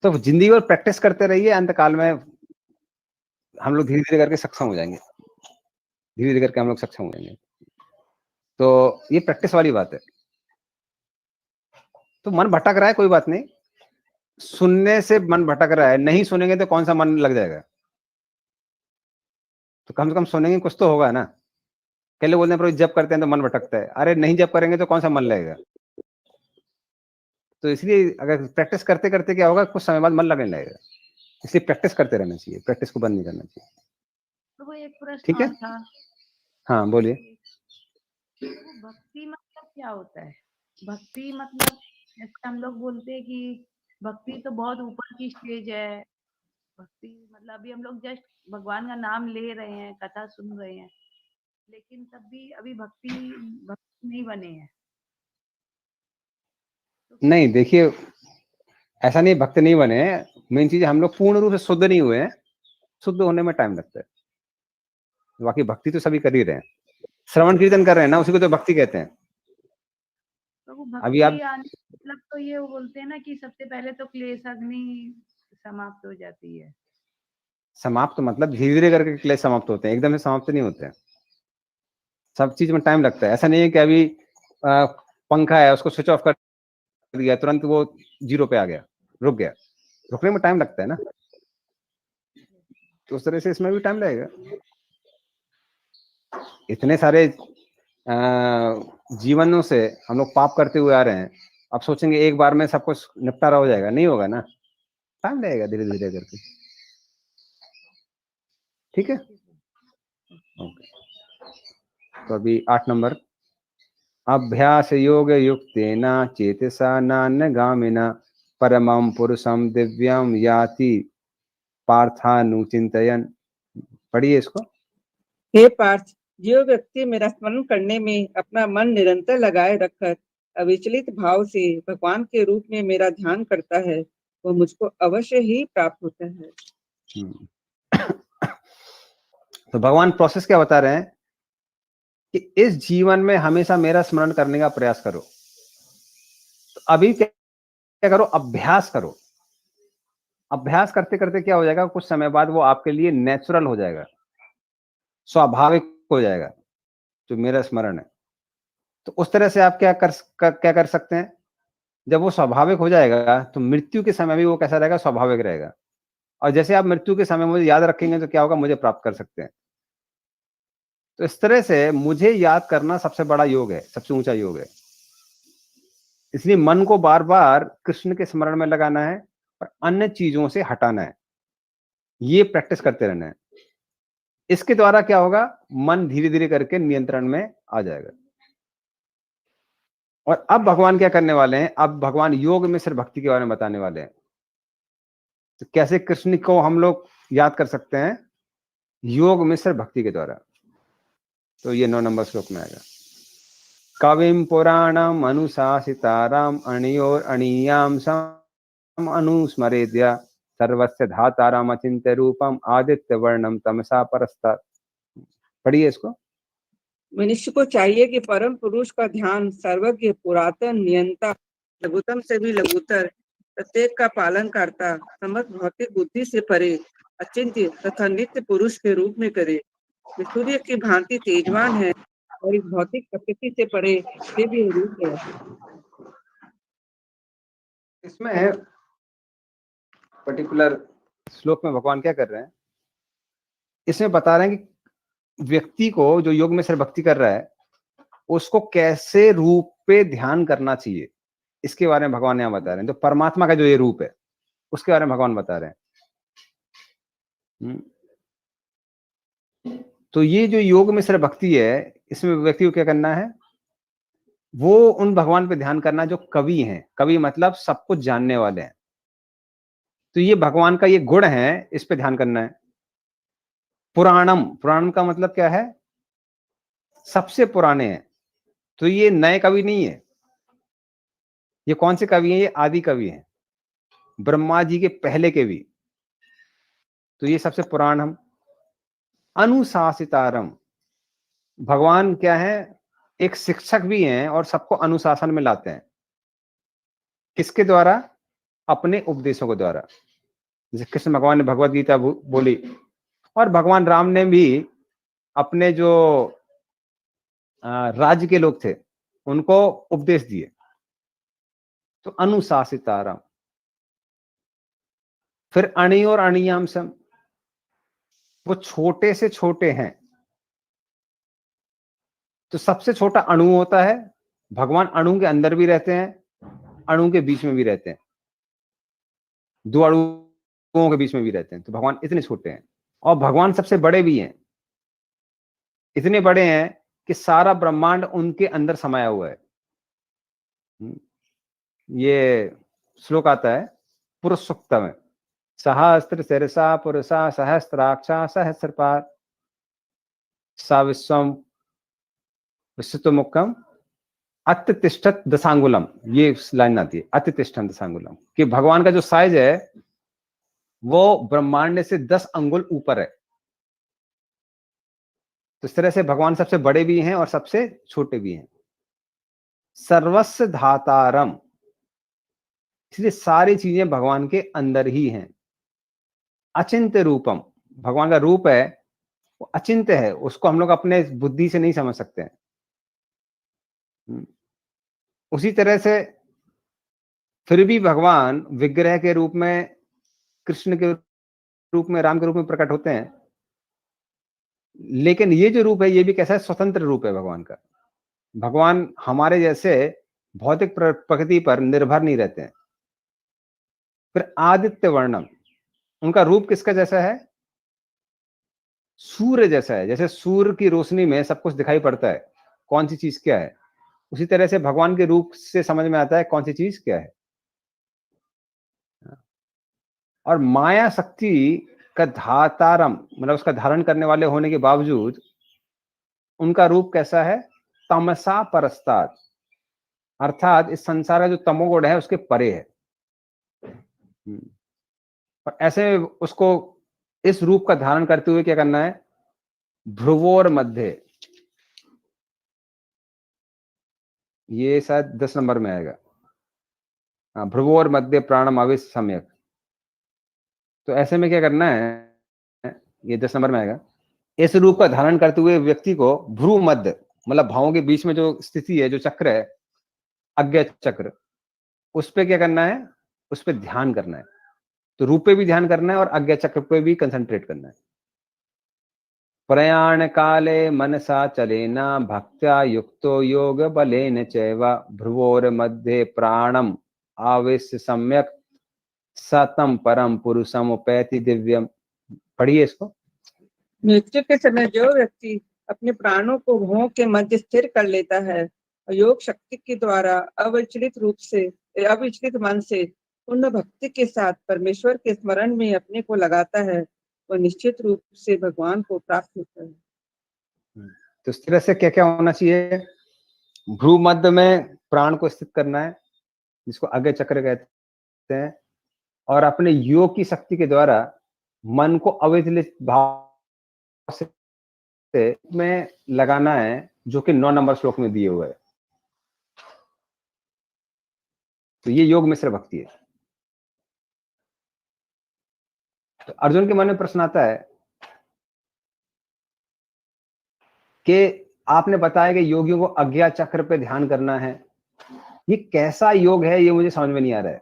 तो जिंदगी भर प्रैक्टिस करते रहिए, अंत काल में हम लोग धीरे धीरे करके सक्षम हो जाएंगे। धीरे धीरे करके हम लोग सक्षम हो जाएंगे। तो ये प्रैक्टिस वाली बात है। तो मन भटक रहा है, कोई बात नहीं, सुनने से मन भटक रहा है, नहीं सुनेंगे तो कौन सा मन लग जाएगा। तो कम से कम सुनेंगे, कुछ तो होगा ना। कई लोग बोलते हैं प्रभु जब करते हैं तो मन भटकता है। अरे नहीं, जब करेंगे तो कौन सा मन लगेगा। तो इसलिए अगर प्रैक्टिस करते करते क्या होगा, कुछ समय बाद मन लगने लगेगा। इसलिए प्रैक्टिस करते रहना चाहिए, प्रैक्टिस को बंद नहीं करना चाहिए। तो वो एक प्रश्न ठीक है, और था। हाँ बोलिए। वो भक्ति मतलब क्या होता है? भक्ति मतलब जैसे हम लोग बोलते हैं कि भक्ति तो बहुत ऊपर की स्टेज है। भक्ति मतलब अभी हम लोग जस्ट भगवान का नाम ले रहे हैं, कथा सुन रहे हैं, लेकिन तब भी अभी भक्त नहीं बने हैं। नहीं देखिए, ऐसा नहीं भक्त नहीं बने। मेन चीज हम लोग पूर्ण रूप से शुद्ध नहीं हुए हैं। शुद्ध होने में टाइम लगता है। बाकी भक्ति तो सभी कर ही रहे हैं। श्रवण कीर्तन कर रहे हैं ना, उसी को तो भक्ति कहते हैं। तो वो अभी आप भक्ति आने मतलब तो ये वो बोलते हैं ना कि सबसे पहले तो क्लेश अग्नि समाप्त हो जाती है। समाप्त मतलब धीरे धीरे करके क्लेश समाप्त होते हैं, एकदम से समाप्त नहीं होते हैं। सब चीज में टाइम लगता है। ऐसा नहीं है कि अभी पंखा है, उसको स्विच ऑफ कर दिया तुरंत वो 0 पे आ गया, रुक गया। रुकने में टाइम लगता है ना। तो उस तरह से इसमें भी टाइम लगेगा। इतने सारे जीवनों से हम लोग पाप करते हुए आ रहे हैं। अब सोचेंगे एक बार में सब कुछ निपटारा हो जाएगा, नहीं होगा ना। टाइम लगेगा धीरे धीरे करके। ठीक है, ओके। तो अभी 8 नंबर, अभ्यास योग युक्तेन चेतसा नान्यगामिना परमं पुरुषम दिव्यम याति पार्थानुचिंतयन्। पढ़िए इसको। हे पार्थ, जो व्यक्ति मेरा स्मरण करने में अपना मन निरंतर लगाए रखकर अविचलित भाव से भगवान के रूप में मेरा ध्यान करता है, वो मुझको अवश्य ही प्राप्त होता है। तो भगवान प्रोसेस क्या बता रहे हैं कि इस जीवन में हमेशा मेरा स्मरण करने का प्रयास करो। तो अभी क्या करो, अभ्यास करो। अभ्यास करते करते क्या हो जाएगा, कुछ समय बाद वो आपके लिए नेचुरल हो जाएगा, स्वाभाविक हो जाएगा, जो मेरा स्मरण है। तो उस तरह से आप क्या कर सकते हैं, जब वो स्वाभाविक हो जाएगा तो मृत्यु के समय भी वो कैसा रहेगा, स्वाभाविक रहेगा। और जैसे आप मृत्यु के समय मुझे याद रखेंगे तो क्या होगा, मुझे प्राप्त कर सकते हैं। तो इस तरह से मुझे याद करना सबसे बड़ा योग है, सबसे ऊंचा योग है। इसलिए मन को बार बार कृष्ण के स्मरण में लगाना है और अन्य चीजों से हटाना है, ये प्रैक्टिस करते रहना है। इसके द्वारा क्या होगा, मन धीरे धीरे करके नियंत्रण में आ जाएगा। और अब भगवान क्या करने वाले हैं, अब भगवान योग में सिर्फ भक्ति के बारे में बताने वाले हैं। तो कैसे कृष्ण को हम लोग याद कर सकते हैं, योग में सिर्फ भक्ति के द्वारा। तो ये 9 नंबर श्लोक में आएगा। कविम पुराणम अनुशासिताराम अणियोर अणीयाम सम अनुस्मरेद्या सर्वस्य धाताराम अचिंत्य रूपम आदित्य वर्णम तमसा परस्तात्। पढ़िए इसको। मनुष्य को चाहिए कि परम पुरुष का ध्यान सर्वज्ञ, पुरातन, नियंता, लघुतम से भी लघुतर, प्रत्येक का पालन करता, समस्त भौतिक बुद्धि से परे, अचिंत्य तथा नित्य पुरुष के रूप में करे। वे सूर्य की भांति तेजवान है और इस भौतिक प्रकृति से परे दिव्य रूप है। इसमें पर्टिकुलर श्लोक में भगवान क्या कर रहे हैं, इसमें बता रहे हैं कि व्यक्ति को जो योग में सिर्फ भक्ति कर रहा है उसको कैसे रूप पे ध्यान करना चाहिए, इसके बारे में भगवान यहाँ बता रहे हैं। तो परमात्मा का जो ये रूप है उसके बारे में भगवान बता रहे हैं। तो ये जो योग में सिर्फ भक्ति है, इसमें व्यक्ति को क्या करना है, वो उन भगवान पे ध्यान करना जो कवि हैं। कवि मतलब सब कुछ जानने वाले हैं। तो ये भगवान का ये गुण है, इस पे ध्यान करना है। पुराणम, पुराणम का मतलब क्या है, सबसे पुराने हैं। तो ये नए कवि नहीं है। ये कौन से कवि हैं, ये आदि कवि हैं, ब्रह्मा जी के पहले के भी। तो ये सबसे पुराणम। अनुशासितारम, भगवान क्या है, एक शिक्षक भी हैं और सबको अनुशासन में लाते हैं। किसके द्वारा, अपने उपदेशों के द्वारा। जैसे कृष्ण भगवान ने भगवत गीता बोली, और भगवान राम ने भी अपने जो राज्य के लोग थे उनको उपदेश दिए। तो अनुशासितारम। फिर अणि और अणियाम सम, वो छोटे से छोटे हैं। तो सबसे छोटा अणु होता है, भगवान अणु के अंदर भी रहते हैं, अणु के बीच में भी रहते हैं, दो अणुओं के बीच में भी रहते हैं। तो भगवान इतने छोटे हैं। और भगवान सबसे बड़े भी हैं, इतने बड़े हैं कि सारा ब्रह्मांड उनके अंदर समाया हुआ है। ये श्लोक आता है पुरुष सूक्त में, सहस्त्र शिरसा पुरुषा सहस्त्राक्षा सहस्रपाद सा विश्वम विश्वतोमुखम अत्यतिष्ठत दशांगुलम। ये लाइन आती है, अत्यतिष्ठत दशांगुलम, कि भगवान का जो साइज है वो ब्रह्मांड से 10 अंगुल ऊपर है। तो इस तरह से भगवान सबसे बड़े भी हैं और सबसे छोटे भी हैं। सर्वस्व धातारम, इसलिए सारी चीजें भगवान के अंदर ही हैं। अचिंत्य रूपम, भगवान का रूप है वो अचिंत्य है, उसको हम लोग अपने बुद्धि से नहीं समझ सकते हैं। उसी तरह से फिर भी भगवान विग्रह के रूप में, कृष्ण के रूप में, राम के रूप में प्रकट होते हैं। लेकिन ये जो रूप है ये भी कैसा है, स्वतंत्र रूप है भगवान का। भगवान हमारे जैसे भौतिक प्रकृति पर निर्भर नहीं रहते हैं। फिर आदित्य वर्णम, उनका रूप किसका जैसा है, सूर्य जैसा है। जैसे सूर्य की रोशनी में सब कुछ दिखाई पड़ता है, कौन सी चीज क्या है, उसी तरह से भगवान के रूप से समझ में आता है कौन सी चीज क्या है। और माया शक्ति का धातारम, मतलब उसका धारण करने वाले होने के बावजूद उनका रूप कैसा है, तमसा परस्तात्, अर्थात इस संसार का जो तमोगुण है उसके परे है। और ऐसे उसको इस रूप का धारण करते हुए क्या करना है, भ्रुवोर मध्य, ये शायद 10 नंबर में आएगा, हाँ, भ्रुवोर मध्य प्राणम आवेश सम्यक। तो ऐसे में क्या करना है, ये 10 नंबर में आएगा, इस रूप का धारण करते हुए व्यक्ति को भ्रू मध्य मतलब भावों के बीच में जो स्थिति है, जो चक्र है, अज्ञा चक्र, उस पे क्या करना है, उस पे ध्यान करना है। तो रूप पे भी ध्यान करना है और अज्ञा चक्र पे भी कंसंट्रेट करना है। प्रयाण काले मनसा चलेना भक्त्या युक्तो योग बलेन चैव भ्रुवोर मध्ये प्राणम आवेश सम्यक सतम परम पुरुषम उपैति दिव्यम। पढ़िए इसको। मृत्यु के समय जो व्यक्ति अपने प्राणों को भुवों के मध्य स्थिर कर लेता है और योग शक्ति के द्वारा अविचलित मन से पूर्ण भक्ति के साथ परमेश्वर के स्मरण में अपने को लगाता है, वह निश्चित रूप से भगवान को प्राप्त होता है। तो इस तरह से क्या क्या होना चाहिए, भ्रू मध्य में प्राण को स्थित करना है, जिसको अज्ञा चक्र कहते हैं, और अपने योग की शक्ति के द्वारा मन को अविचलित भाव से में लगाना है, जो कि 9 नंबर श्लोक में दिए हुए है। तो ये योग मिश्र भक्ति है। तो अर्जुन के मन में प्रश्न आता है कि आपने बताया कि योगियों को अज्ञा चक्र पे ध्यान करना है, ये कैसा योग है, ये मुझे समझ में नहीं आ रहा है।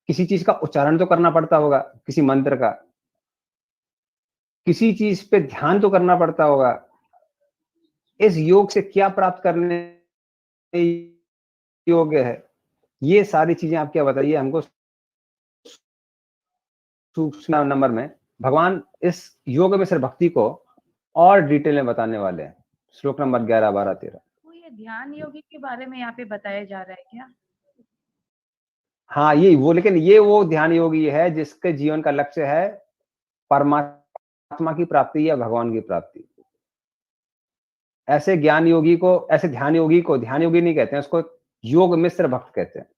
किसी चीज का उच्चारण तो करना पड़ता होगा, किसी मंत्र का, किसी चीज पे ध्यान तो करना पड़ता होगा। इस योग से क्या प्राप्त करने योग्य है, ये सारी चीजें आप क्या बताइए हमको सूक्ष्म नंबर में। भगवान इस योग में सिर्फ भक्ति को और डिटेल में बताने वाले हैं। श्लोक नंबर 11, 12, 13। तो ये ध्यान योगी के बारे में यहाँ पे बताया जा रहा है क्या? हाँ, ये वो, लेकिन ये वो ध्यान योगी है जिसके जीवन का लक्ष्य है परमात्मा की प्राप्ति या भगवान की प्राप्ति। ऐसे ज्ञान योगी को, ऐसे ध्यान योगी को ध्यान योगी नहीं कहते हैं, उसको योग मिश्र भक्त कहते हैं।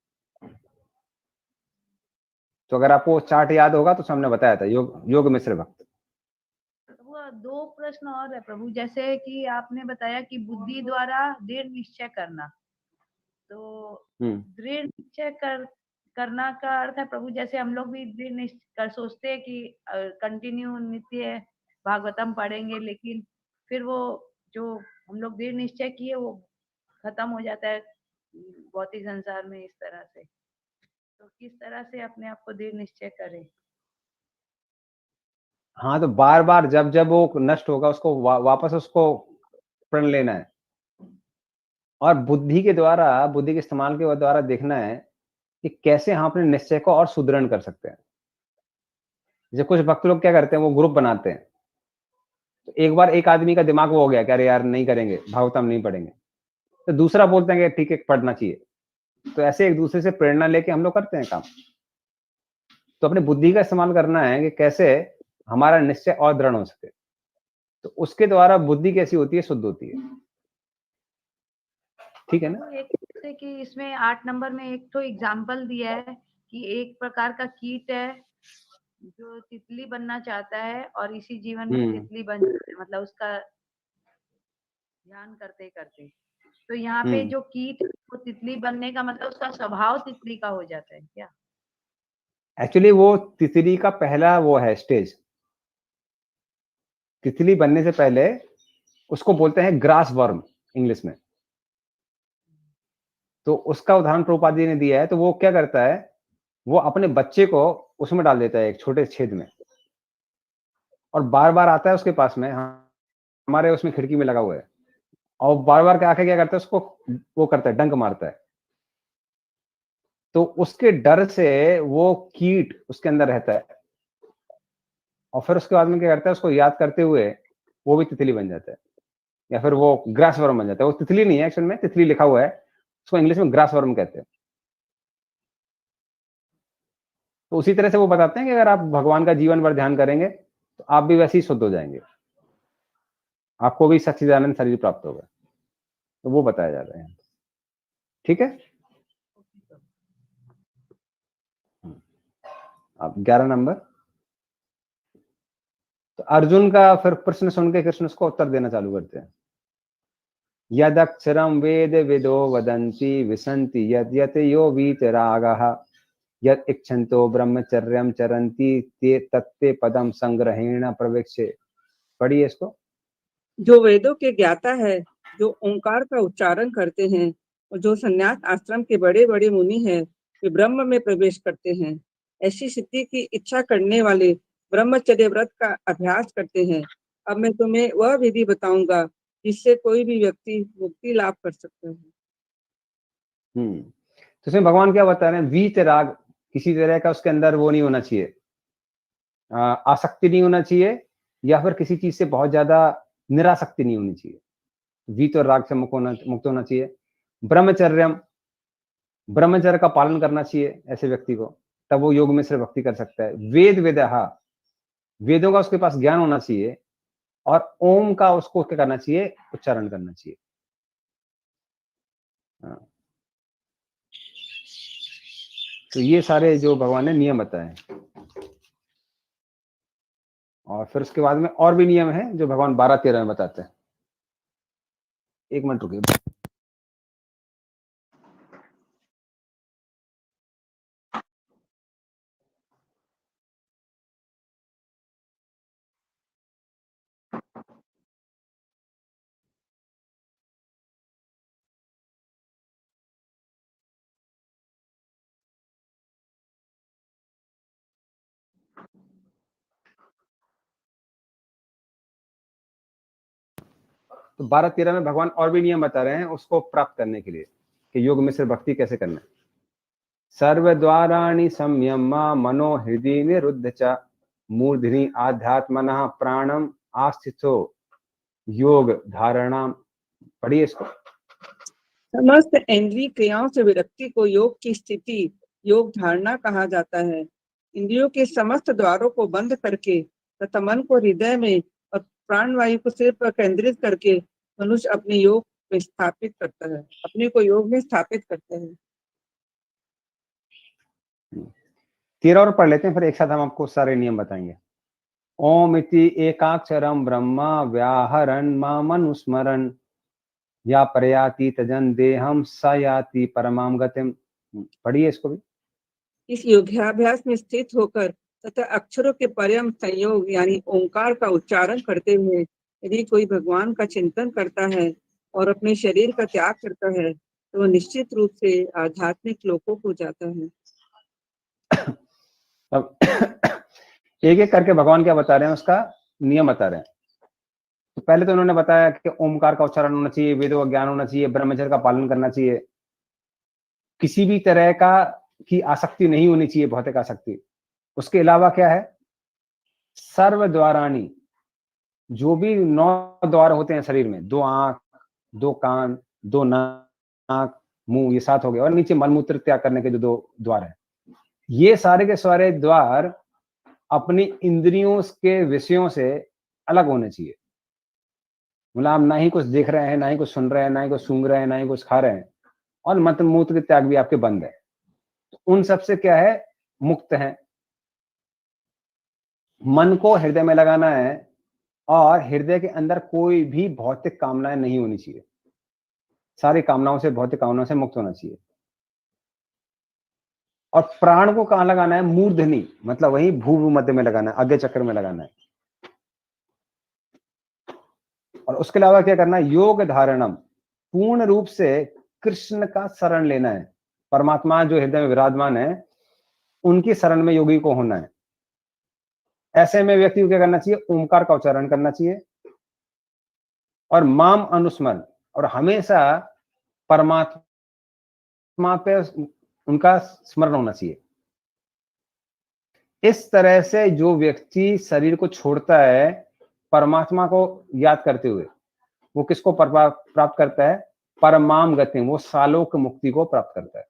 तो अगर आपको चार्ट याद होगा तो हमने बताया था, योग मिश्र भक्त। वो 2 प्रश्न और है प्रभु, जैसे कि आपने बताया कि बुद्धि द्वारा दृढ़ निश्चय करना, तो दृढ़ निश्चय करना का अर्थ है प्रभु, जैसे हम लोग भी दृढ़ निश्चय कर सोचते हैं कि कंटिन्यू नित्य भागवतम पढ़ेंगे, लेकिन फिर वो जो हम लोग दृढ़ निश्चय किए वो खत्म हो जाता है भौतिक संसार में। इस तरह से तो किस तरह से अपने आप को दृढ़ निश्चय करें? हाँ, तो बार बार जब जब वो नष्ट होगा उसको वापस उसको प्रण लेना है, और बुद्धि के द्वारा, बुद्धि के इस्तेमाल के द्वारा देखना है कि कैसे हम अपने निश्चय को और सुदृढ़ कर सकते हैं। जैसे कुछ भक्त लोग क्या करते हैं, वो ग्रुप बनाते हैं, तो एक बार एक आदमी का दिमाग वो हो गया कि अरे यार नहीं करेंगे, भागवतम नहीं पढ़ेंगे, तो दूसरा बोलते हैं कि ठीक है पढ़ना चाहिए। तो ऐसे एक दूसरे से प्रेरणा लेके हम लोग करते हैं काम। तो अपनी बुद्धि का इस्तेमाल करना है कि कैसे हमारा निश्चय और दृढ़ हो सके। तो उसके द्वारा बुद्धि कैसी होती है, शुद्ध होती है। ठीक है ना? एक जैसे कि इसमें 8 नंबर में एक तो एग्जाम्पल दिया है कि एक प्रकार का कीट है जो तितली बनना चाहता है और इसी जीवन में तितली बन जाता है, मतलब उसका ध्यान करते करते। तो यहाँ पे जो कीट वो तितली बनने का मतलब उसका स्वभाव तितली का हो जाता है क्या? एक्चुअली वो तितली का पहला वो है स्टेज। तितली बनने से पहले उसको बोलते हैं ग्रास वर्म इंग्लिश में। तो उसका उदाहरण प्रभुपाद जी ने दिया है। तो वो क्या करता है, वो अपने बच्चे को उसमें डाल देता है एक छोटे छेद में, और बार बार आता है उसके पास में, हमारे उसमें खिड़की में लगा हुआ है, और बार बार के आके क्या करता है, उसको वो करता है, डंक मारता है। तो उसके डर से वो कीट उसके अंदर रहता है, और फिर उसके बाद में क्या करता है, उसको याद करते हुए वो भी तितली बन जाता है, या फिर वो ग्रास वर्म बन जाता है। वो तितली नहीं है एक्चुअल में, तितली लिखा हुआ है, उसको इंग्लिश में ग्रास वर्म कहते हैं। तो उसी तरह से वो बताते हैं कि अगर आप भगवान का जीवन भर ध्यान करेंगे तो आप भी वैसे ही शुद्ध हो जाएंगे, आपको भी सच्चिदानंद शरीर प्राप्त होगा। तो वो बताया जा रहा है। ठीक है, अब 11 नंबर। तो अर्जुन का फिर प्रश्न सुन के कृष्ण उसको उत्तर देना चालू करते हैं। यदक्षरम वेद विदो वदन्ति विसन्ति यद यत यो वीतरागः यद इच्छन्तो ब्रह्मचर्यम चरन्ति ते तत्ते पदम संग्रहेण प्रवेक्षे। पढ़िए इसको। जो वेदों के ज्ञाता है, जो ओंकार का उच्चारण करते हैं और जो संन्यास आश्रम के बड़े बड़े मुनि हैं, वे ब्रह्म में प्रवेश करते हैं। ऐसी सिद्धि की इच्छा करने वाले ब्रह्मचर्य व्रत का अभ्यास करते हैं। अब मैं तुम्हें वह विधि बताऊंगा जिससे कोई भी व्यक्ति मुक्ति लाभ कर सकता है। तो इसमें भगवान क्या बता रहे हैं? वीतराग, किसी तरह का उसके अंदर वो नहीं होना चाहिए, आसक्ति नहीं होना चाहिए, या फिर किसी चीज से बहुत ज्यादा निरासक्ति नहीं होनी चाहिए। वीत और राग से मुक्त होना चाहिए। ब्रह्मचर्यम, ब्रह्मचर्य का पालन करना चाहिए ऐसे व्यक्ति को, तब वो योग में सिर्फ भक्ति कर सकता है। वेद वेदहा, वेदों का उसके पास ज्ञान होना चाहिए, और ओम का उसको क्या करना चाहिए? उच्चारण करना चाहिए। तो ये सारे जो भगवान ने नियम बताए, और फिर उसके बाद में और भी नियम है जो भगवान 12-13 में बताते हैं। एक मिनट रुकिए। तो 12-13 में भगवान और भी नियम बता रहे हैं उसको प्राप्त करने के लिए, कि योग में सिर्फ भक्ति कैसे करना है। सर्वद्वाराणि संयम्य मनो हृदय निरुद्ध च मूर्धनि आध्यात्मनः प्राणम आस्थितो योग धारणा। पढ़िए इसको। समस्त इंद्रिय क्रियाओं से विरक्ति को योग की स्थिति, योग धारणा कहा जाता है। इंद्रियों के समस्त द्वारों को बंद करके तथा मन को हृदय में और प्राणवायु को सिर पर केंद्रित करके मनुष्य अपने योग में स्थापित करता है, अपने को योग में स्थापित करता है। 13 और पढ़ लेते हैं, फिर एक साथ हम आपको सारे नियम बताएंगे। ओम इति एकाक्षरम ब्रह्म व्याहरन् मामनुस्मरन् या प्रयाति तजन देहम स याति परमाम गतिम। पढ़िए इसको भी। इस योगाभ्यास में स्थित होकर तथा अक्षरों के पर्यम संयोग यानी ओंकार का उच्चारण करते हुए यदि कोई भगवान का चिंतन करता है और अपने शरीर का त्याग करता है तो वह निश्चित रूप से आध्यात्मिक लोकों को जाता है। अब एक एक करके भगवान क्या बता रहे हैं, उसका नियम बता रहे हैं। तो पहले तो उन्होंने बताया कि ओमकार का उच्चारण होना चाहिए, वेदों का ज्ञान होना चाहिए, ब्रह्मचर्य का पालन करना चाहिए, किसी भी तरह का की आसक्ति नहीं होनी चाहिए, भौतिक आसक्ति। उसके अलावा क्या है? सर्व द्वाराणी, जो भी 9 द्वार होते हैं शरीर में, 2 आंख, 2 कान, 2 नाक, मुंह, ये 7 हो गए, और नीचे मलमूत्र त्याग करने के जो 2 द्वार है, ये सारे के सारे द्वार अपनी इंद्रियों के विषयों से अलग होने चाहिए। मतलब आप ना ही कुछ देख रहे हैं, ना ही कुछ सुन रहे हैं, ना ही कुछ सूंघ रहे हैं, ना ही कुछ खा रहे हैं, और मत मूत्र के त्याग भी आपके बंद है। तो उन सब से क्या है? मुक्त है। मन को हृदय में लगाना है, और हृदय के अंदर कोई भी भौतिक कामनाएं नहीं होनी चाहिए। सारी कामनाओं से, भौतिक कामनाओं से मुक्त होना चाहिए। और प्राण को कहां लगाना है? मूर्धनी, मतलब वही भू मध्य में लगाना है, आगे चक्र में लगाना है। और उसके अलावा क्या करना है? योग धारणम, पूर्ण रूप से कृष्ण का शरण लेना है। परमात्मा जो हृदय में विराजमान है, उनकी शरण में योगी को होना है। ऐसे में व्यक्ति को क्या करना चाहिए? ओमकार का उच्चारण करना चाहिए, और माम अनुस्मरण, और हमेशा परमात्मा पे उनका स्मरण होना चाहिए। इस तरह से जो व्यक्ति शरीर को छोड़ता है परमात्मा को याद करते हुए, वो किसको प्राप्त करता है? परमाम गति, वो सालोक मुक्ति को प्राप्त करता है।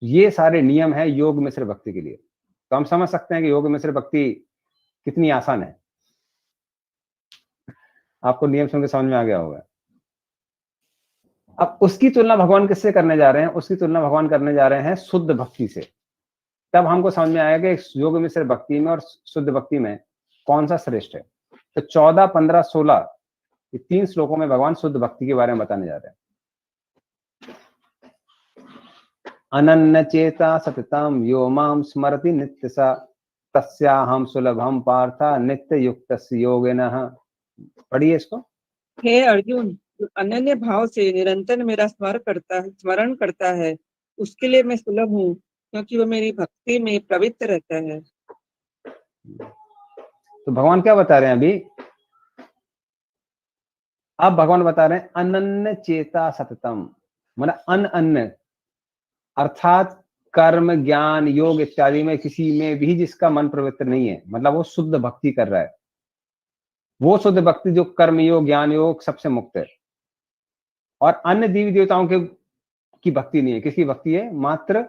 ये सारे नियम है योग में सिर्फ भक्ति के लिए। तो हम समझ सकते हैं कि योग में सिर्फ भक्ति कितनी आसान है। आपको नियम सुन के समझ में आ गया होगा। अब उसकी तुलना भगवान किससे करने जा रहे हैं? उसकी तुलना भगवान करने जा रहे हैं शुद्ध भक्ति से। तब हमको समझ में आएगा कि योग में सिर्फ भक्ति में और शुद्ध भक्ति में कौन सा श्रेष्ठ है। तो 14, 15, 16 ये 3 श्लोकों में भगवान शुद्ध भक्ति के बारे में बताने जा रहे हैं। अनन्य चेता सततम यो माम स्मरति नित्यसा तस्याहम सुलभम पार्थ नित्य युक्तस्य योगिनः। पढ़िए इसको। हे अर्जुन, जो अनन्य भाव से निरंतर मेरा स्मरण करता है, उसके लिए मैं सुलभ हूँ, क्योंकि वो मेरी भक्ति में प्रवृत्त रहता है। तो भगवान क्या बता रहे हैं अभी? अब भगवान बता रहे हैं अनन्य चेता सततम, मतलब अनन्य अर्थात कर्म, ज्ञान, योग इत्यादि में किसी में भी जिसका मन प्रवृत्त नहीं है, मतलब वो शुद्ध भक्ति कर रहा है। वो शुद्ध भक्ति जो कर्म योग, ज्ञान योग सबसे मुक्त है। और अन्य देवी देवताओं के की भक्ति नहीं है। किसकी भक्ति है? मात्र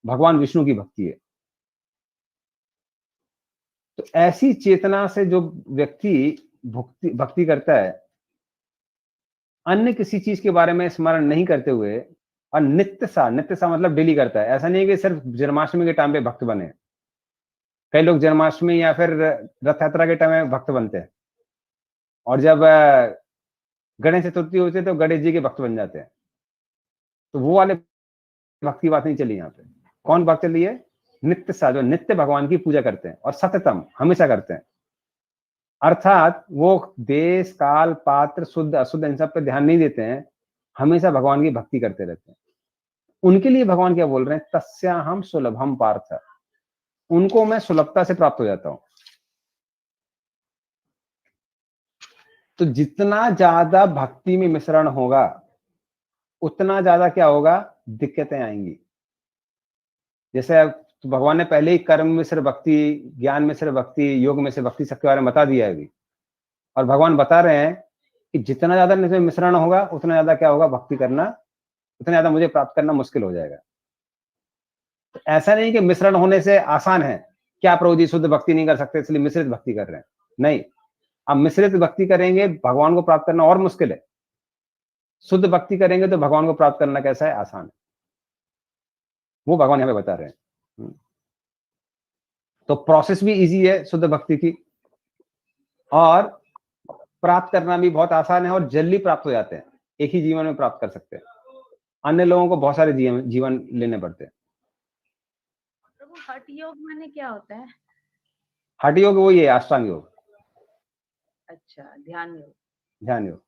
भगवान विष्णु की भक्ति है। तो ऐसी चेतना से जो व्यक्ति भक्ति करता है, अन्य किसी चीज के बारे में स्मरण नहीं करते हुए, और नित्य सा मतलब डेली करता है। ऐसा नहीं है कि सिर्फ जन्माष्टमी के टाइम पे भक्त बने। कई लोग जन्माष्टमी या फिर रथ यात्रा के टाइम में भक्त बनते हैं, और जब गणेश चतुर्थी होती है तो गणेश जी के भक्त बन जाते हैं। तो वो वाले भक्ति बात नहीं चली यहाँ पे। कौन भक्त चली है? नित्य सा, जो नित्य भगवान की पूजा करते हैं, और सततम हमेशा करते हैं। अर्थात वो देश, काल, पात्र, शुद्ध अशुद्ध इन सब पे ध्यान नहीं देते हैं, हमेशा भगवान की भक्ति करते रहते हैं। उनके लिए भगवान क्या बोल रहे हैं? तस्याहम सुलभम पार्थ, उनको मैं सुलभता से प्राप्त हो जाता हूं। तो जितना ज्यादा भक्ति में मिश्रण होगा, उतना ज्यादा क्या होगा? दिक्कतें आएंगी। जैसे तो भगवान ने पहले ही कर्म में सिर्फ भक्ति, ज्ञान में सिर्फ भक्ति, योग में से भक्ति सबके बारे में बता दिया है अभी। और भगवान बता रहे हैं कि जितना ज्यादा इसमें मिश्रण होगा, उतना ज्यादा क्या होगा? भक्ति करना, उतना ज्यादा मुझे प्राप्त करना मुश्किल हो जाएगा। तो ऐसा नहीं कि मिश्रण होने से आसान है। क्या प्रभु जी शुद्ध भक्ति नहीं कर सकते इसलिए मिश्रित भक्ति कर रहे हैं? नहीं, अब मिश्रित भक्ति करेंगे भगवान को प्राप्त करना और मुश्किल है। शुद्ध भक्ति करेंगे तो भगवान को प्राप्त करना कैसा है? आसान है। वो भगवान यहाँ पे बता रहे हैं। तो प्रोसेस भी इजी है शुद्ध भक्ति की, और प्राप्त करना भी बहुत आसान है, और जल्दी प्राप्त हो जाते हैं। एक ही जीवन में प्राप्त कर सकते हैं। अन्य लोगों को बहुत सारे जीवन लेने पड़ते हैं। प्रभु हठ योग माने क्या होता है? हठ योग वही है, अष्टांग योग। अच्छा, ध्यान योग। ध्यान योग।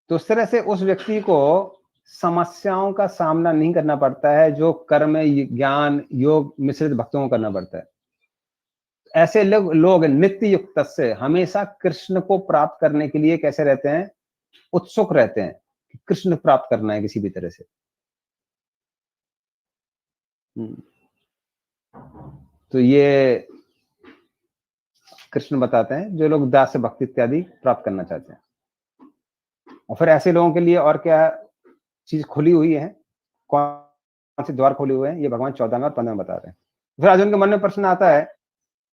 तो उस तरह से उस व्यक्ति को समस्याओं का सामना नहीं करना पड़ता है, जो कर्म, ज्ञान, योग मिश्रित भक्तों को करना पड़ता है। ऐसे लोग नित्य युक्त से हमेशा कृष्ण को प्राप्त करने के लिए कैसे रहते हैं? उत्सुक रहते हैं कि कृष्ण प्राप्त करना है किसी भी तरह से। तो ये कृष्ण बताते हैं, जो लोग दास भक्ति इत्यादि प्राप्त करना चाहते हैं। और फिर ऐसे लोगों के लिए और क्या चीज खुली हुई है, कौन से द्वार खुले हुए हैं, ये भगवान 14 में और 15 में बता रहे हैं। फिर अर्जुन के मन में प्रश्न आता है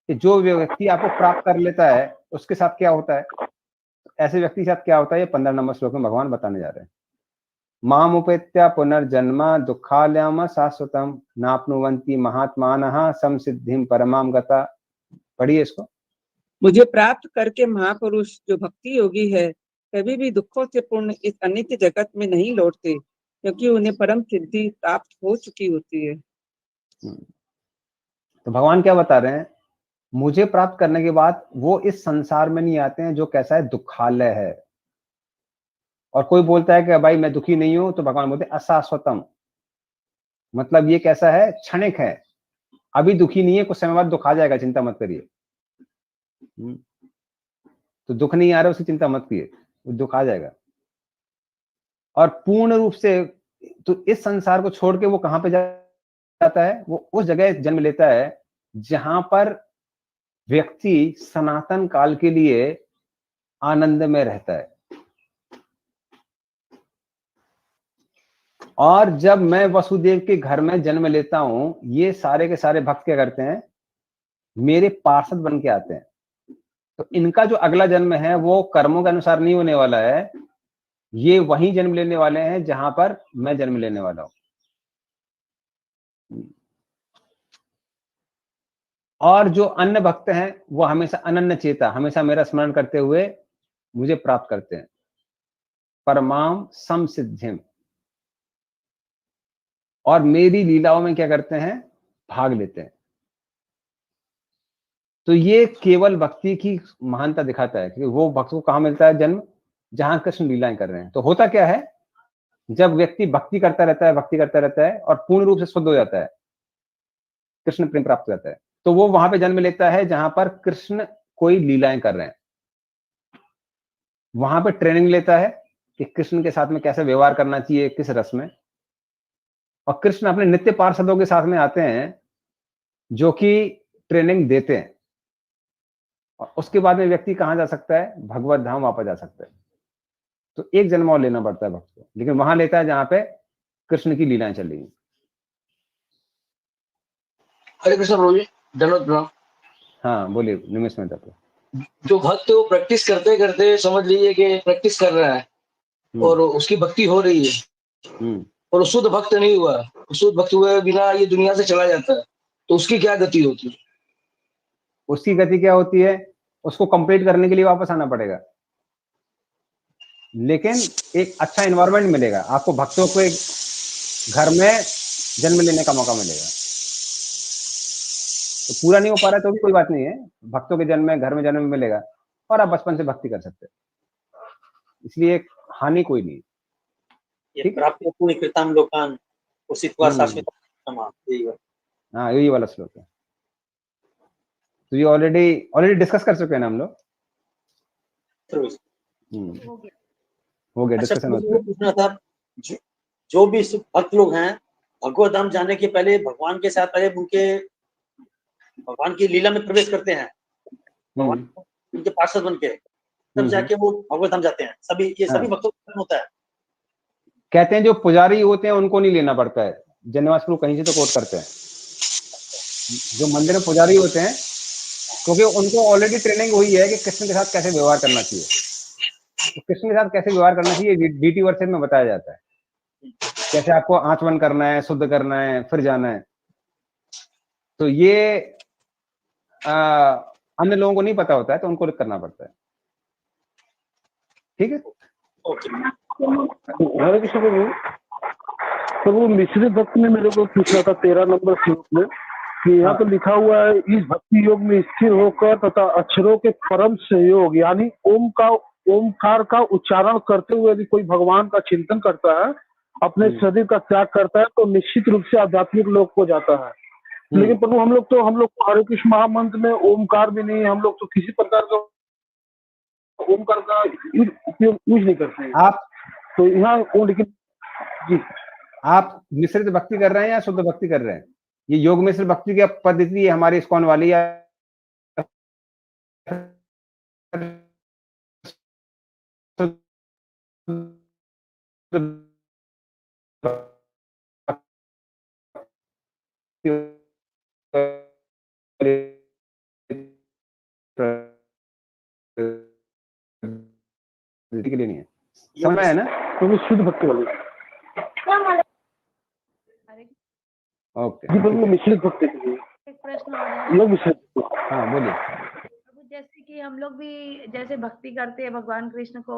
कि जो व्यक्ति आपको प्राप्त कर लेता है उसके साथ क्या होता है? ऐसे व्यक्ति के साथ क्या होता है? ये 15 नंबर श्लोक में भगवान बताने जा रहे हैं। माम उपेत्य पुनर्जन्म दुःखालयम शाश्वतम नाप्नुवन्ति महात्मानः संसिद्धिं परमां गता। पढ़िए इसको। मुझे प्राप्त करके महापुरुष जो भक्ति योगी है, कभी भी दुखों से पूर्ण इस अनित्य जगत में नहीं लौटते, क्योंकि उन्हें परम सिद्धि प्राप्त हो चुकी होती है। तो भगवान क्या बता रहे हैं? मुझे प्राप्त करने के बाद वो इस संसार में नहीं आते हैं, जो कैसा है? दुखालय है। और कोई बोलता है कि भाई मैं दुखी नहीं हूं, तो भगवान बोलते हैं अशाश्वतम, मतलब ये कैसा है? क्षणिक है। अभी दुखी नहीं है, कुछ समय बाद दुख आ जाएगा, चिंता मत करिए। तो दुख नहीं आ रहा उसकी चिंता मत कीजिए, वो दुख आ जाएगा। और पूर्ण रूप से तो इस संसार को छोड़ के वो कहां पे जाता है? वो उस जगह जन्म लेता है जहां पर व्यक्ति सनातन काल के लिए आनंद में रहता है। और जब मैं वसुदेव के घर में जन्म लेता हूं, ये सारे के सारे भक्त क्या करते हैं? मेरे पार्षद बन के आते हैं। तो इनका जो अगला जन्म है वो कर्मों के अनुसार नहीं होने वाला है, ये वहीं जन्म लेने वाले हैं जहां पर मैं जन्म लेने वाला हूं। और जो अन्य भक्त हैं वो हमेशा अनन्य चेता, हमेशा मेरा स्मरण करते हुए मुझे प्राप्त करते हैं। परमाम समसिद्धिम, और मेरी लीलाओं में क्या करते हैं, भाग लेते हैं। तो ये केवल भक्ति की महानता दिखाता है कि वो भक्त को कहां मिलता है जन्म, जहां कृष्ण लीलाएं कर रहे हैं। तो होता क्या है, जब व्यक्ति भक्ति करता रहता है, भक्ति करता रहता है और पूर्ण रूप से शुद्ध हो जाता है, कृष्ण प्रेम प्राप्त करता है, तो वो वहां पे जन्म लेता है जहां पर कृष्ण कोई लीलाएं कर रहे हैं। वहां पे ट्रेनिंग लेता है कि कृष्ण के साथ में कैसे व्यवहार करना चाहिए, किस रस में। और कृष्ण अपने नित्य पार्षदों के साथ में आते हैं जो कि ट्रेनिंग देते हैं, और उसके बाद में व्यक्ति कहां जा सकता है, भगवत धाम वापस जा सकता है। तो एक जन्म और लेना पड़ता है भक्त को, लेकिन वहां लेता है जहां पे कृष्ण की लीलाएं चल रही हैं। हरे कृष्ण प्रभु जी, धन्यवाद प्रणाम। हाँ बोलिए निमेश मेहता को। जो भक्त वो प्रैक्टिस करते करते समझ लीजिए कि प्रैक्टिस कर रहा है और उसकी भक्ति हो रही है और शुद्ध भक्त नहीं हुआ, शुद्ध भक्त हुए बिना ये दुनिया से चला जाता है, तो उसकी क्या गति होती है? उसकी गति क्या होती है, उसको कंप्लीट करने के लिए वापस आना पड़ेगा, लेकिन एक अच्छा एनवायरनमेंट मिलेगा आपको। भक्तों को एक घर में जन्म लेने का मौका मिलेगा। तो पूरा नहीं हो पा रहा है तो भी कोई बात नहीं है, भक्तों के जन्म में घर में जन्म मिलेगा और आप बचपन से भक्ति कर सकते हैं, इसलिए हानि कोई नहीं। ये प्राप्ति पुण्य कृताम लोकान उसित्वा शाश्वत समा, हाँ यही वाला श्लोक है। तो ये ऑलरेडी डिस्कस कर चुके हैं ना हम लोग। हो गया अच्छा, डिस्कशन। मुझे पूछना था, जो भी भक्त लोग हैं भगवत धाम जाने के पहले भगवान के साथ पहले उनके भगवान की लीला में प्रवेश करते हैं, भगवान उनके पार्षद बन के, तब जाके वो भगवत धाम जाते हैं। सभी ये सभी भक्तों का होता है। कहते हैं जो पुजारी होते हैं उनको नहीं लेना पड़ता है, जन्नवास प्रभु कहीं से तो कोट करते हैं। जो मंदिर में पुजारी होते हैं, क्योंकि उनको ऑलरेडी ट्रेनिंग हुई है कि कृष्ण के साथ कैसे व्यवहार करना चाहिए। तो कृष्ण के साथ कैसे व्यवहार करना चाहिए डीटी वर्सेस में बताया जाता है, कैसे आपको आचमन करना है, शुद्ध करना है, फिर जाना है। तो ये अन्य लोगों को नहीं पता होता है, तो उनको करना पड़ता है। ठीक है। हरे कृष्ण प्रभु। प्रभु मिश्रित भक्त ने मेरे को पूछा था 13 नंबर श्लोक में कि यहाँ तो लिखा हुआ है, इस भक्ति योग में स्थिर होकर तथा अक्षरों के परम सहयोग यानी ओमकार का उच्चारण करते हुए यदि कोई भगवान का चिंतन करता है, अपने शरीर का त्याग करता है, तो निश्चित रूप से आध्यात्मिक लोक को जाता है। लेकिन प्रभु हम लोग तो हरे कृष्ण महामंत्र में ओमकार भी नहीं है, हम लोग तो किसी प्रकार का ओमकार का उपयोग यूज नहीं करते हैं। आप तो यहाँ लेकिन जी, आप मिश्रित भक्ति कर रहे हैं या शुद्ध भक्ति कर रहे हैं? ये योग मिश्र भक्ति की पद्धति है हमारी इस्कॉन वाली, या के लिए नहीं है, समय है ना, तो शुद्ध भक्ति वाली। ओके जी प्रभु मिश्रित भक्ति के लिए एक प्रश्न और है। योग मिश्रित। हाँ बोलिए। प्रभु जैसे कि हम लोग भी जैसे भक्ति करते हैं, भगवान कृष्ण को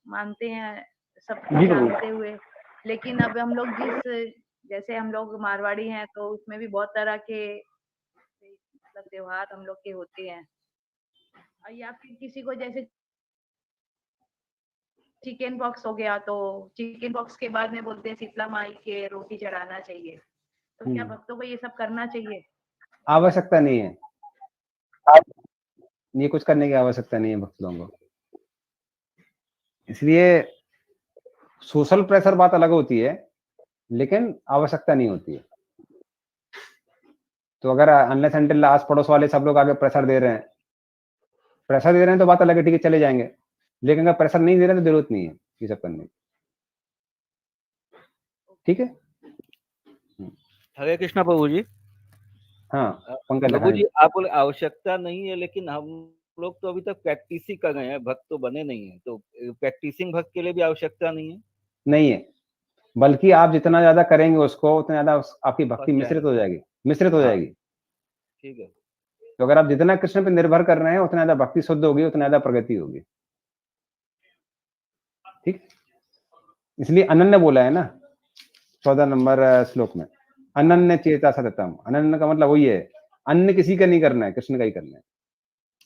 मानते हैं सब कुछ जानते हुए, लेकिन अब हम लोग जैसे हम लोग मारवाड़ी हैं तो उसमें भी बहुत तरह के मतलब त्योहार हम लोग के होते हैं, और या फिर किसी को जैसे चिकन पॉक्स हो गया तो चिकन पॉक्स के बाद में बोलते हैं शीतला माई के रोटी चढ़ाना चाहिए, तो क्या भक्तों को ये सब करना चाहिए? आवश्यकता नहीं है, ये कुछ करने की आवश्यकता नहीं है भक्त लोगों को। इसलिए सोशल प्रेशर बात अलग होती है, लेकिन आवश्यकता नहीं होती है। तो अगर अनलेस अनटिल आस पड़ोस वाले सब लोग आगे प्रेशर दे रहे हैं तो बात अलग है, ठीक है चले जाएंगे। लेकिन अगर प्रेशर नहीं दे रहे हैं तो जरूरत नहीं है ये सब करने की। ठीक है। हरे कृष्णा प्रभु जी। हाँ पंकज प्रभु जी, आप बोले आवश्यकता नहीं है, लेकिन हम लोग तो अभी तक प्रैक्टिस ही कर रहे हैं, भक्त तो बने नहीं है, तो प्रैक्टिसिंग भक्त के लिए भी आवश्यकता नहीं है। नहीं है, बल्कि आप जितना ज्यादा करेंगे उसको उतना ज्यादा आपकी भक्ति बच मिश्रित जाएगी। हो जाएगी, मिश्रित हो हाँ। जाएगी। ठीक है। तो अगर आप जितना कृष्ण पे निर्भर कर रहे हैं उतना ज्यादा भक्ति शुद्ध होगी, उतना ज्यादा प्रगति होगी। ठीक, इसलिए अनन्य बोला है ना 14 नंबर श्लोक में, अनन्य चेता सततम। अनन्य का मतलब वही है, अन्य किसी का नहीं करना है, कृष्ण का ही करना है।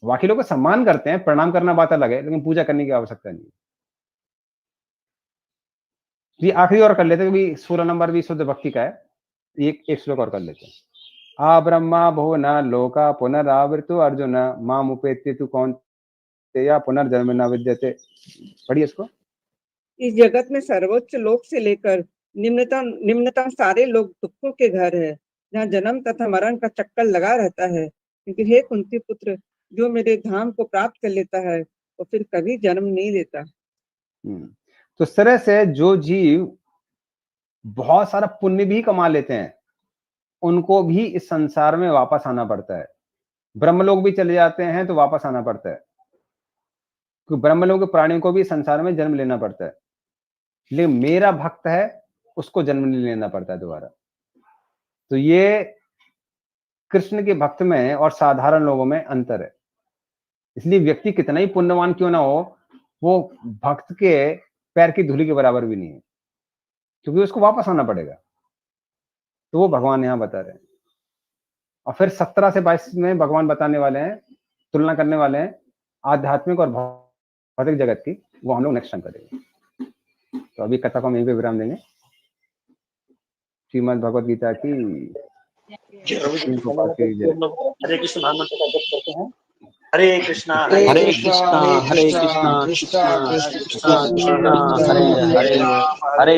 बाकी लोग सम्मान करते हैं, प्रणाम करना बात अलग है, लेकिन पूजा करने की आवश्यकता नहीं है। ये आखिरी और कर लेते हैं, क्योंकि 16 नंबर भी शुद्ध भक्ति का है। एक श्लोक और कर लेते हैं। आ ब्रह्मा भुवना लोका पुनरावृतो अर्जुन माम उपेत्य तु कौन्तेय पुनर्जन्म न विद्यते। पढ़िए इसको। इस जगत में सर्वोच्च लोक से लेकर निम्नतम सारे लोग दुखों के घर है, जहाँ जन्म तथा मरण का चक्कर लगा रहता है। क्योंकि हे कुंती पुत्र, जो मेरे धाम को प्राप्त कर लेता है वो फिर कभी जन्म नहीं लेता। तो इस तरह से जो जीव बहुत सारा पुण्य भी कमा लेते हैं उनको भी इस संसार में वापस आना पड़ता है। ब्रह्मलोक भी चले जाते हैं तो वापस आना पड़ता है, क्योंकि ब्रह्मलोक के प्राणियों को भी संसार में जन्म लेना पड़ता है। लेकिन मेरा भक्त है उसको जन्म नहीं लेना पड़ता है दोबारा। तो ये कृष्ण के भक्त में और साधारण लोगों में अंतर है। इसलिए व्यक्ति कितना ही पुण्यवान क्यों ना हो, वो भक्त के पैर की धूली के बराबर भी नहीं है, क्योंकि उसको वापस आना पड़ेगा। तो वो भगवान यहाँ बता रहे हैं। और फिर 17 से 22 में भगवान बताने वाले हैं, तुलना करने वाले हैं आध्यात्मिक और भौतिक जगत की। वो हम लोग नेक्स्ट टाइम करेंगे। तो अभी कथा को हम यहीं पे विराम देंगे। श्रीमद् भगवद गीता की हरे कृष्ण महामंत्र का जप करते हैं। हरे कृष्णा हरे हरे कृष्णा हरे कृष्णा कृष्णा कृष्णा कृष्णा हरे हरे हरे